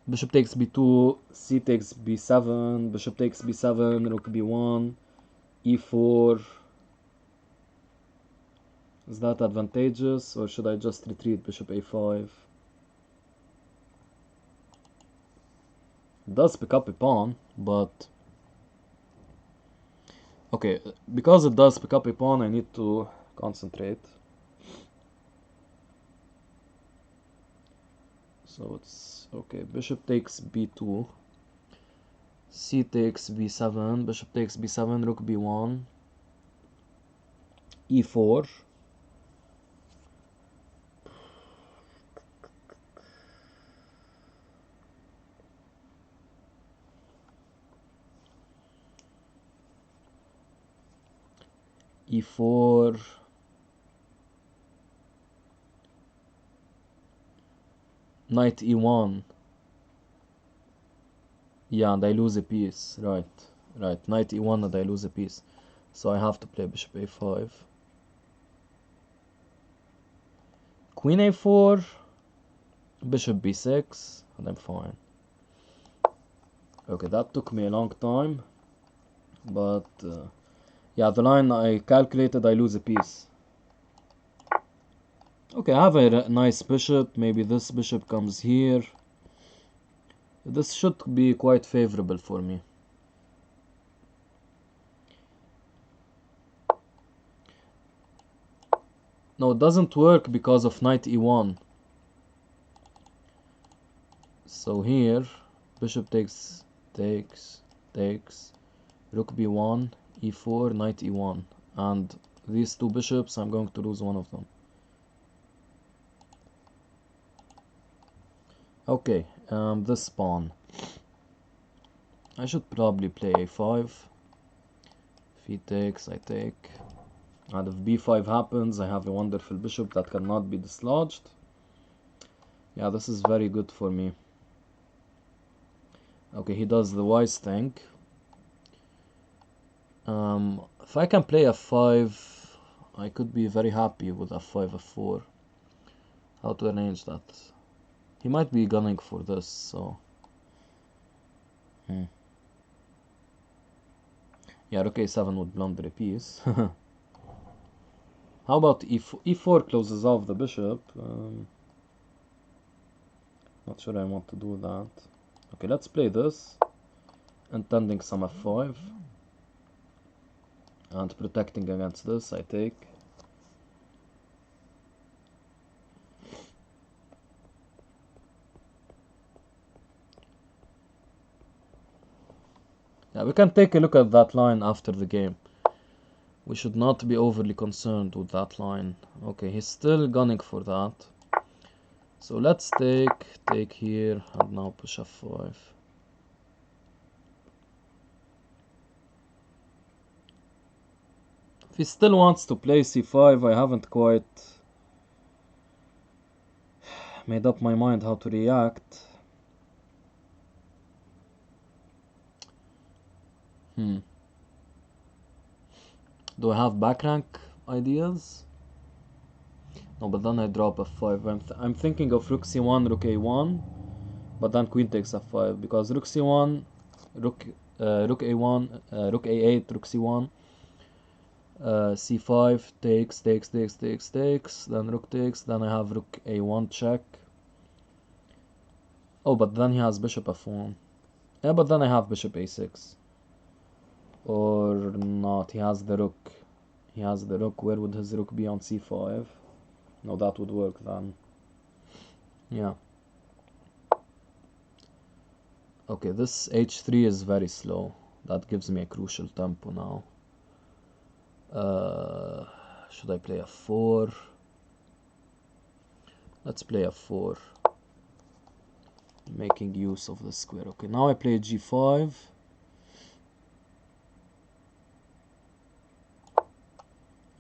Bishop takes b2, c takes b7, bishop takes b7, rook b1, e4. Is that advantageous, or should I just retreat bishop a5? It does pick up a pawn, but... Okay, because it does pick up a pawn, I need to concentrate. So it's... okay, bishop takes b2. C takes b7, bishop takes b7, rook b1. e4. e4. Knight e1. Yeah, and I lose a piece. Right. Knight e1 and I lose a piece. So I have to play bishop a5. Queen a4. Bishop b6. And I'm fine. Okay, that took me a long time. But... yeah, the line I calculated, I lose a piece. Okay, I have a nice bishop. Maybe this bishop comes here. This should be quite favorable for me. No, it doesn't work because of knight e1. So here, bishop takes, rook b1, e4, knight e1. And these two bishops, I'm going to lose one of them. Okay, this pawn. I should probably play a5. If he takes, I take. And if b5 happens, I have a wonderful bishop that cannot be dislodged. Yeah, this is very good for me. Okay, he does the wise thing. If I can play f5, I could be very happy with f5, f4. How to arrange that? He might be gunning for this, so... Yeah, rook a7 would blunder a piece. How about e4 closes off the bishop? Not sure I want to do that. Okay, let's play this. Intending some f5. And protecting against this, I take. Yeah, we can take a look at that line after the game. We should not be overly concerned with that line. Okay, he's still gunning for that. So let's take here, and now push f5. If he still wants to play c5, I haven't quite made up my mind how to react. Do I have back rank ideas? No, but then I drop f5. I'm thinking of rook c1, rook a1, but then queen takes f5, because rook c1, rook a1, rook a8, rook c1, c5 takes, then rook takes, then I have rook a1 check. Oh, but then he has bishop f1. Yeah, but then I have bishop a6. Or not, he has the rook. He has the rook. Where would his rook be on c5? No, that would work then. Yeah. Okay, this h3 is very slow. That gives me a crucial tempo now. Should I play f4? Let's play f4. Making use of the square. Okay, now I play g5.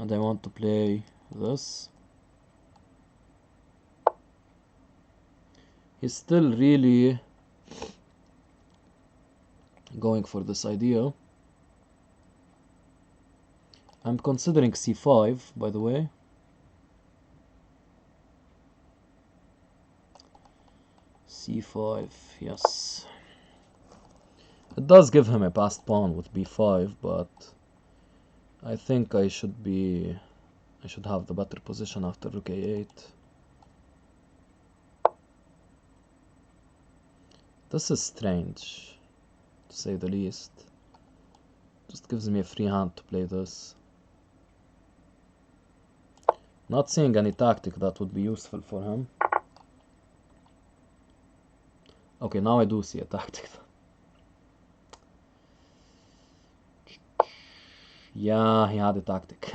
and I want to play this. He's still really going for this idea. I'm considering c5, by the way. c5, yes. It does give him a passed pawn with b5, but I think I should have the better position after rook a8. This is strange, to say the least. Just gives me a free hand to play this. Not seeing any tactic that would be useful for him. Okay, now I do see a tactic. Yeah, he had a tactic.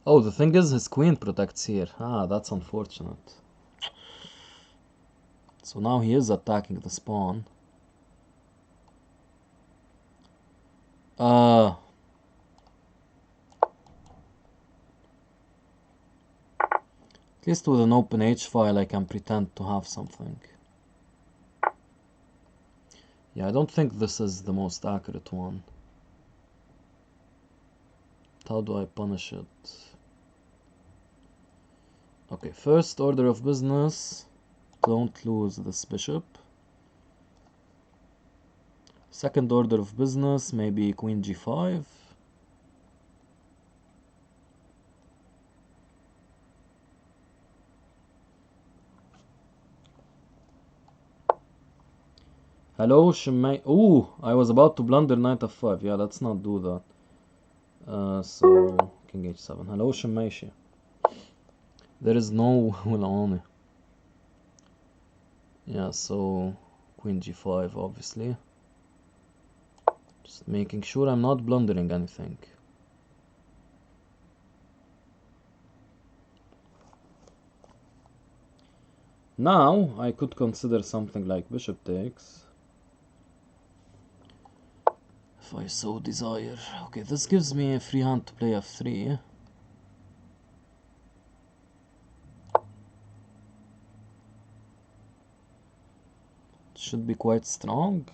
Oh, the thing is his queen protects here. Ah, that's unfortunate. So now he is attacking the pawn. At least with an open H file I can pretend to have something. Yeah, I don't think this is the most accurate one. How do I punish it? Okay, first order of business, don't lose this bishop. Second order of business, maybe queen g5. Hello, Shimei. Ooh, I was about to blunder knight f5. Yeah, let's not do that. So, king h7. Hello, Shimeishi. There is no Wulaoni. Yeah, so queen g5, obviously. Just making sure I'm not blundering anything. Now, I could consider something like bishop takes. If I so desire. Okay, this gives me a free hand to play f3. Should be quite strong.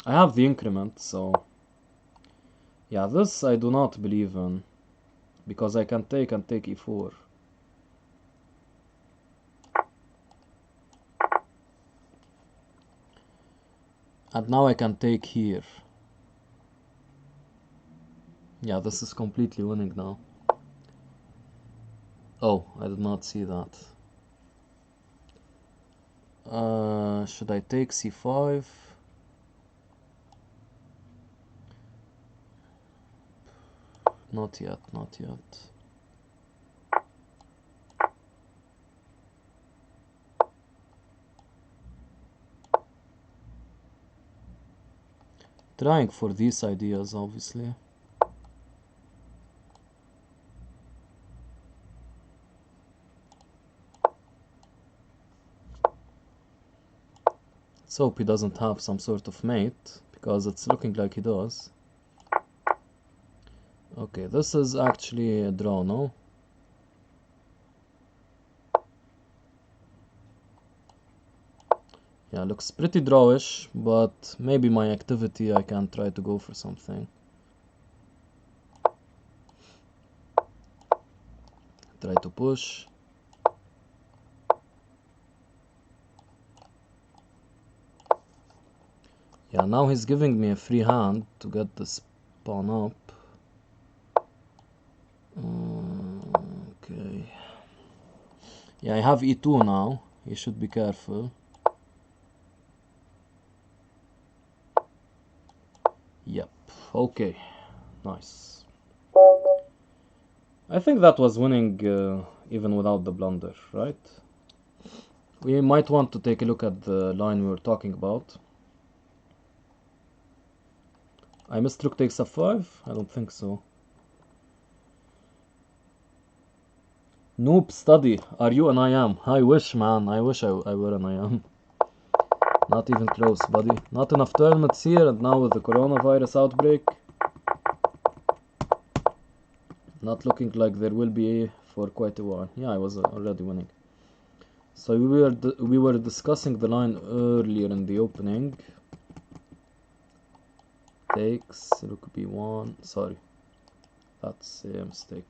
I have the increment, so yeah, this I do not believe in, because I can take and take e4. And now I can take here. Yeah, this is completely winning now. Oh, I did not see that. Should I take c5? Not yet, not yet. Trying for these ideas, obviously. Let's hope he doesn't have some sort of mate, because it's looking like he does. Okay, this is actually a draw, no? Yeah, looks pretty drawish, but maybe my activity I can try to go for something. Try to push. Yeah, now he's giving me a free hand to get this pawn up. Okay. Yeah, I have e2 now. You should be careful. Yep. Okay. Nice. I think that was winning even without the blunder, right? We might want to take a look at the line we were talking about. I missed rook takes f5? I don't think so. Noob study. Are you an I am? I wish, man. I wish I were an I am. Not even close, buddy. Not enough tournaments here, and now with the coronavirus outbreak, not looking like there will be for quite a while. Yeah, I was already winning. So we were discussing the line earlier in the opening. Takes rook b1. Sorry, that's a mistake.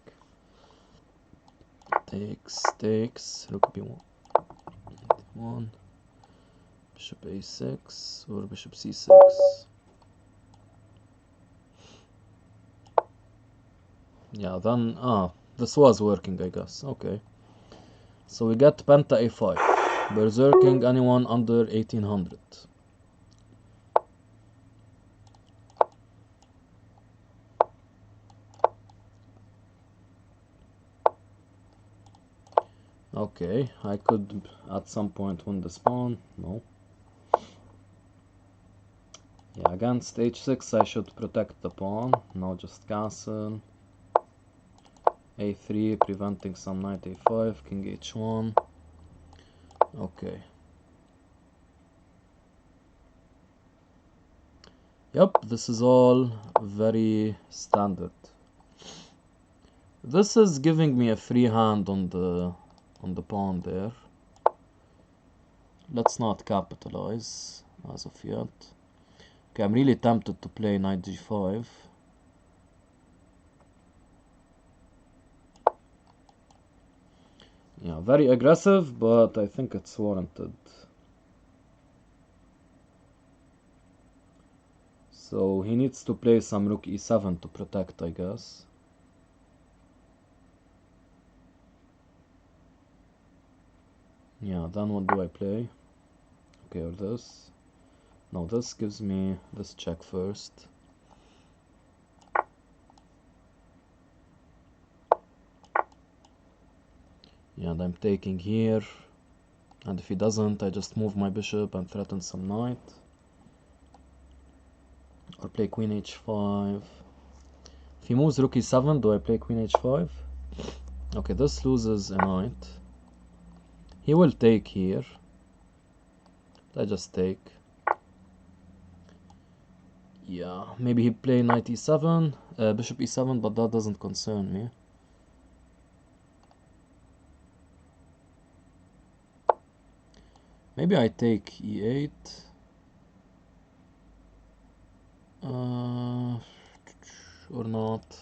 Takes rook b1. Bishop a6 or bishop c6. Yeah, then this was working, I guess. Okay. So we get Penta a5, berserking anyone under 1800. Okay, I could at some point win this pawn. No. Yeah, against h6 I should protect the pawn. Now just castle. a3, preventing some knight a5, king h1. Okay. Yep, this is all very standard. This is giving me a free hand on the pawn there. Let's not capitalize as of yet. Okay, I'm really tempted to play knight g5. Yeah, very aggressive, but I think it's warranted. So he needs to play some rook e7 to protect, I guess. Yeah, then what do I play? Okay, or this. No, this gives me this check first. Yeah, and I'm taking here. And if he doesn't, I just move my bishop and threaten some knight. Or play queen h5. If he moves rook e7, do I play queen h5? Okay, this loses a knight. He will take here. I just take. Yeah, maybe he play knight e7, bishop e7, but that doesn't concern me. Maybe I take e8. Or not.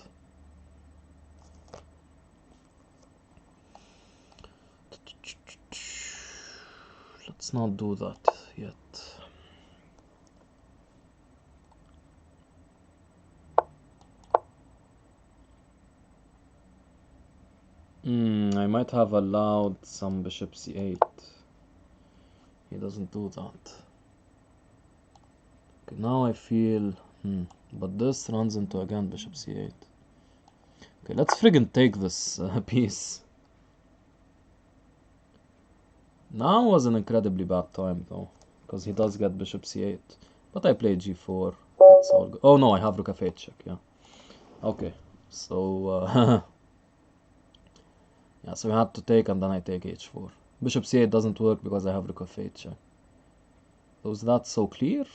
Let's not do that yet. I might have allowed some bishop c8. He doesn't do that. Okay, now I feel... but this runs into again bishop c8. Okay, let's friggin' take this piece. Now was an incredibly bad time though, because he does get bishop c8. But I played g4. That's all good. Oh no, I have rook f8 check, yeah. Okay, so... yeah, so I had to take and then I take h4. Bishop c8 doesn't work because I have rook f8 check. So is that so clear?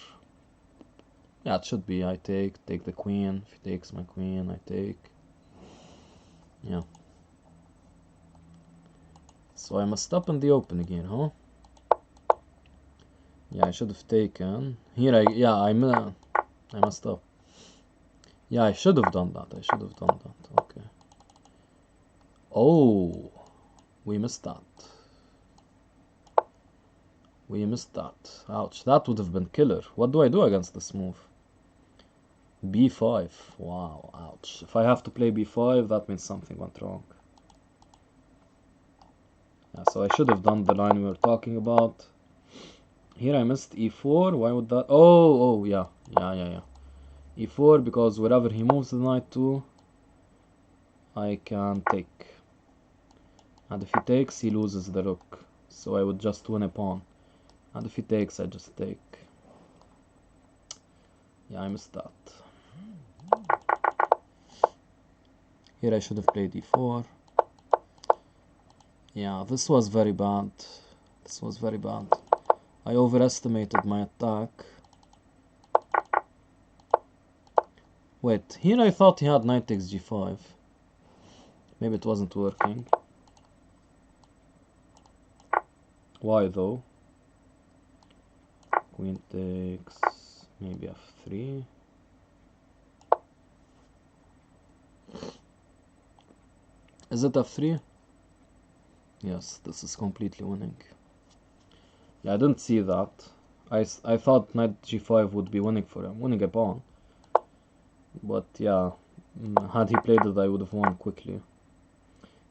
Yeah, it should be. I take the queen. If he takes my queen, I take. Yeah. So I messed up in the opening here, huh? Yeah, I should have taken. Here I messed up. Yeah, I should have done that. Okay. Oh, we missed that. Ouch, that would have been killer. What do I do against this move? b5. Wow, ouch. If I have to play b5, that means something went wrong. Yeah, so I should have done the line we were talking about. Here I missed e4. Why would that? Oh, yeah. e4, because wherever he moves the knight to, I can take. And if he takes, he loses the rook. So I would just win a pawn. And if he takes, I just take. Yeah, I missed that. Here I should have played e4. Yeah, this was very bad. This was very bad. I overestimated my attack. Wait, here I thought he had knight takes g5. Maybe it wasn't working. Why though? Queen takes, maybe f3. Is it f3? Yes, this is completely winning. Yeah, I didn't see that. I thought knight g5 would be winning for him, winning a pawn. But yeah, had he played it, I would have won quickly.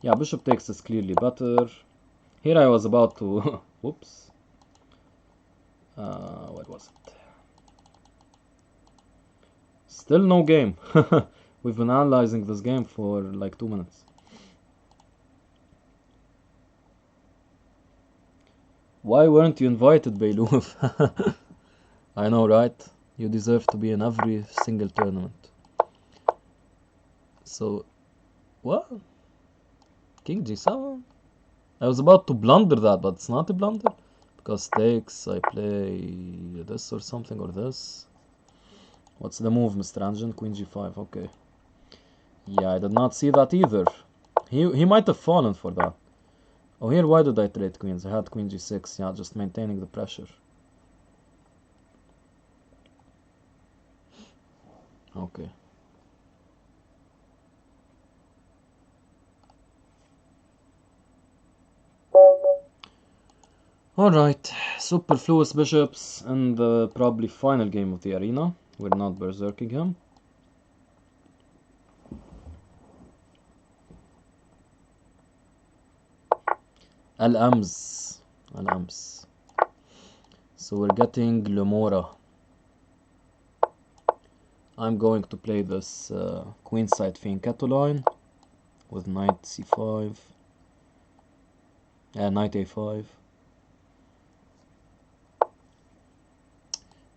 Yeah, bishop takes is clearly better. Here I was about to... Whoops. What was it? Still no game. We've been analyzing this game for like 2 minutes. Why weren't you invited, Beiluf? I know, right? You deserve to be in every single tournament. So, what? King g7? I was about to blunder that, but it's not a blunder. Because takes, I play this or something, or this. What's the move, Mr. Anjan? Queen g5, okay. Yeah, I did not see that either. He might have fallen for that. Oh, here, why did I trade queens? I had queen g6, yeah, just maintaining the pressure. Okay. Alright, superfluous bishops in the probably final game of the arena. We're not berserking him. Al-Ams. Al-Ams. So we're getting Lemora. I'm going to play this queenside fianchetto line with knight c5. Knight a5.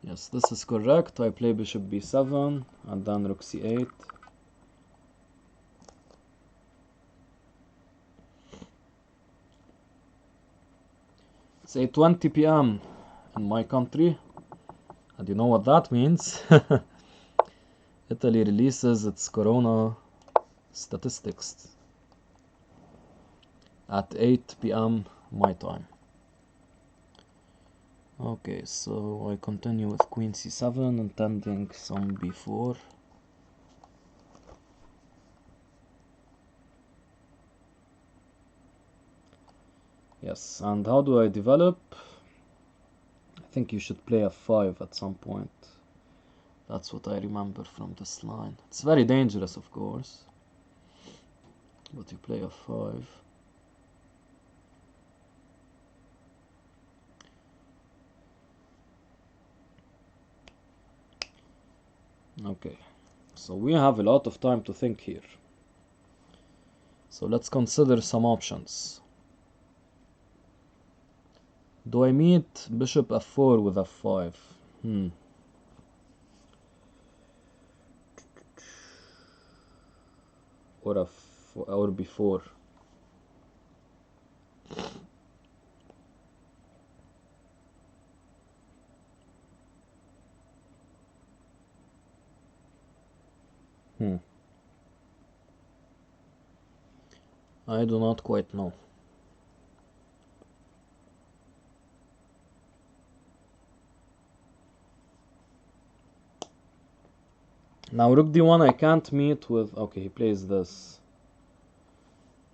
Yes, this is correct. I play bishop b7 and then rook c8. It's 8:20 p.m. in my country, and you know what that means. Italy releases its corona statistics at 8 p.m. my time. Okay, so I continue with queen c7, intending some b4. Yes, and how do I develop? I think you should play f5 at some point. That's what I remember from this line. It's very dangerous, of course, but you play f5. Okay, so we have a lot of time to think here. So let's consider some options. Do I meet bishop f4 with f5? Or before. I do not quite know. Now rook d1 I can't meet with... Okay, he plays this.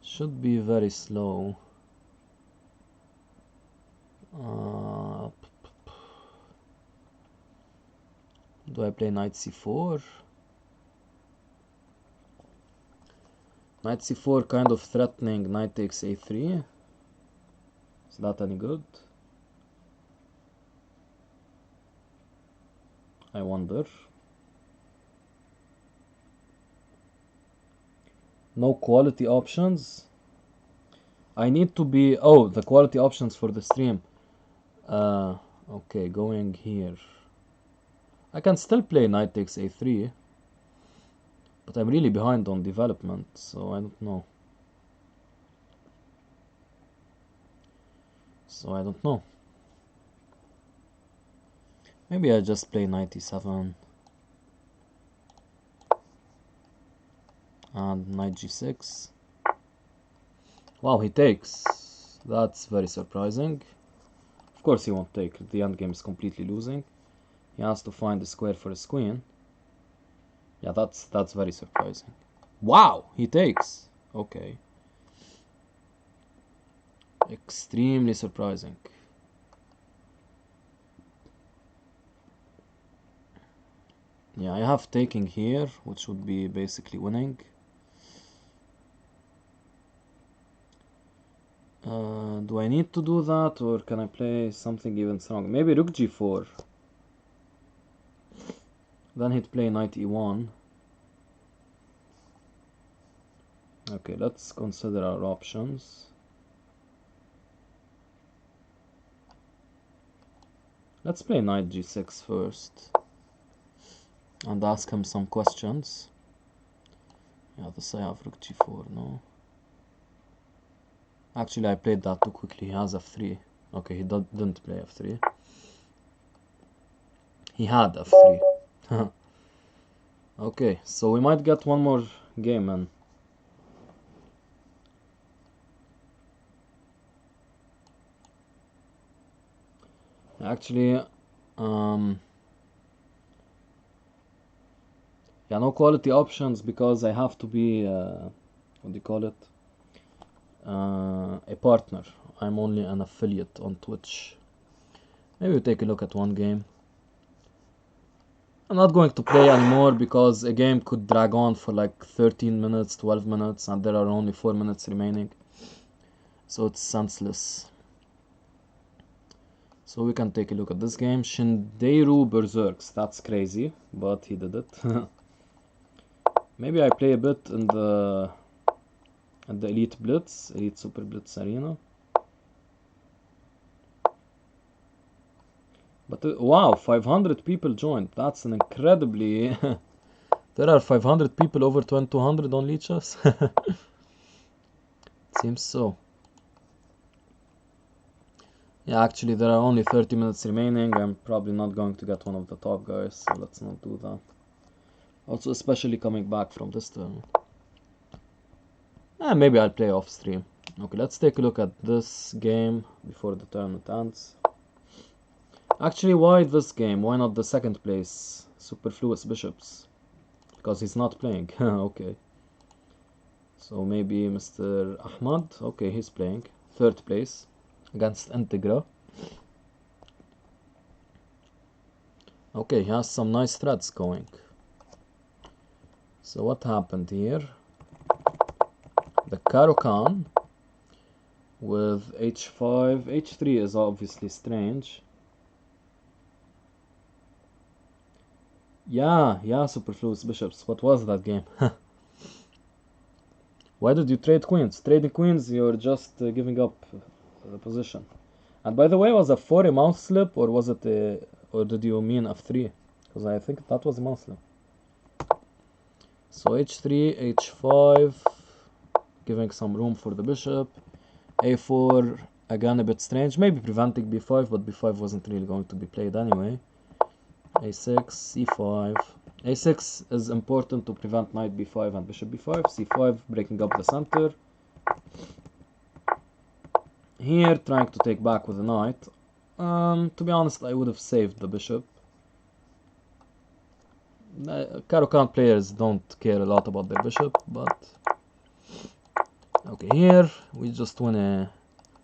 Should be very slow. Do I play knight c4? Knight c4 kind of threatening knight takes a3. Is that any good? I wonder. No quality options. I need to be... Oh, the quality options for the stream. Okay, going here. I can still play knight takes a3. But I'm really behind on development, so I don't know. So I don't know. Maybe I just play knight e7 and knight g6. Wow, he takes. That's very surprising. Of course he won't take. The endgame is completely losing. He has to find a square for his queen. Yeah, that's very surprising. Wow, he takes. Okay. Extremely surprising. Yeah, I have taking here, which would be basically winning. Do I need to do that, or can I play something even stronger? Maybe rook g4. Then he'd play knight e1. Okay, let's consider our options. Let's play knight g6 first and ask him some questions. Yeah, this I have rook g4, no? Actually, I played that too quickly. He has f3. Okay, he didn't play f3. He had f3. Okay, so we might get one more game, man. Actually, yeah, no quality options because I have to be, what do you call it? A partner. I'm only an affiliate on Twitch. Maybe we take a look at one game. I'm not going to play anymore because a game could drag on for like 13 minutes, 12 minutes, and there are only 4 minutes remaining. So it's senseless. So we can take a look at this game. Shinderu Berserks. That's crazy, but he did it. Maybe I play a bit in the Elite Blitz, Elite Super Blitz Arena. But wow, 500 people joined. That's an incredibly... There are 500 people over 200 on Lichess. Seems so. Yeah, actually there are only 30 minutes remaining. I'm probably not going to get one of the top guys, so let's not do that. Also, especially coming back from this turn. Maybe I'll play off stream. Okay, let's take a look at this game before the tournament ends. Actually, why this game? Why not the second place? Superfluous Bishops. Because he's not playing. Okay. So maybe Mr. Ahmad. Okay, he's playing. Third place against Integra. Okay, he has some nice threats going. So what happened here? The Caro-Kann with h5. h3 is obviously strange. Yeah, Superfluous Bishops. What was that game? Why did you trade queens? Trading queens, you're just giving up the position. And by the way, was f4 a mouse slip, or was it or did you mean f3? Because I think that was a mouse slip. So h3, h5, giving some room for the bishop. a4, again a bit strange. Maybe preventing b5, but b5 wasn't really going to be played anyway. a6, c5. a6 is important to prevent knight b5 and bishop b5. c5, breaking up the center. Here, trying to take back with the knight. To be honest, I would have saved the bishop. Caro-Kann players don't care a lot about their bishop, but... Okay, here, we just win a...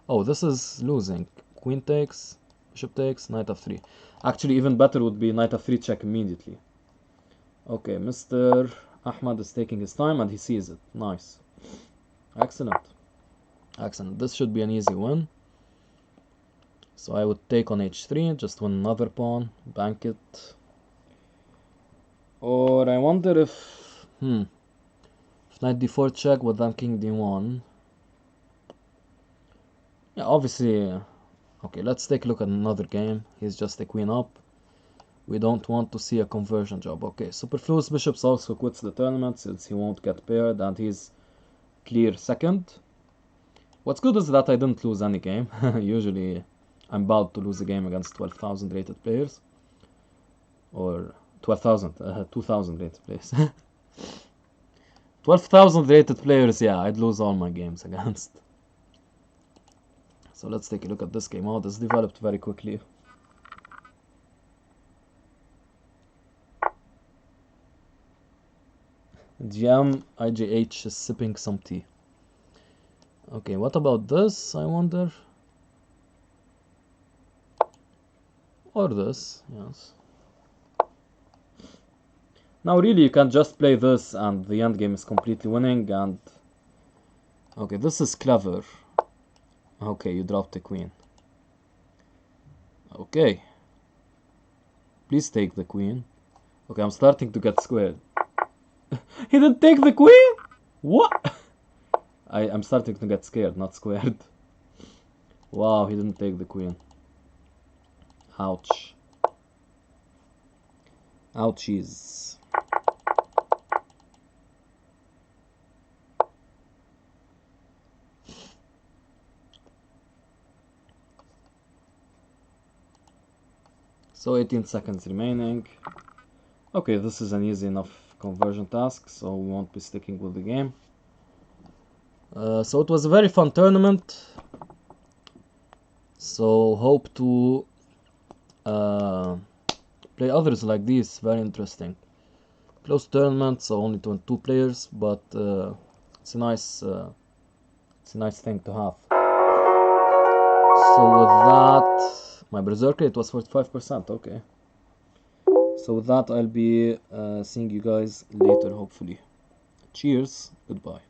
Oh, this is losing. Queen takes, bishop takes, knight f3. Actually, even better would be knight f3 check immediately. Okay, Mr. Ahmad is taking his time and he sees it. Nice. Excellent. Excellent. This should be an easy win. So I would take on h3, just win another pawn, bank it. Or I wonder if... If knight d4 check, but then king d1. Yeah, obviously... Okay, let's take a look at another game. He's just a queen up. We don't want to see a conversion job. Okay, Superfluous Bishops also quits the tournament since he won't get paired and he's clear second. What's good is that I didn't lose any game. Usually I'm about to lose a game against 12,000 rated players. Or 12,000, 2,000 rated players. 12,000 rated players, yeah, I'd lose all my games against. So let's take a look at this game. Oh, this developed very quickly. GM IJH is sipping some tea. Okay, what about this, I wonder? Or this, yes. Now really you can just play this and the endgame is completely winning and... Okay, this is clever. Okay, you dropped the queen. Okay. Please take the queen. Okay, I'm starting to get squared. He didn't take the queen? What? I'm starting to get scared, not squared. Wow, he didn't take the queen. Ouch. Ouchies. So 18 seconds remaining. Okay, this is an easy enough conversion task, so we won't be sticking with the game. So it was a very fun tournament. So hope to play others like these. Very interesting. Close tournament, so only 22 players, but it's a nice thing to have. So with that, my berserk rate was 45%. Okay. So with that, I'll be seeing you guys later, hopefully. Cheers. Goodbye.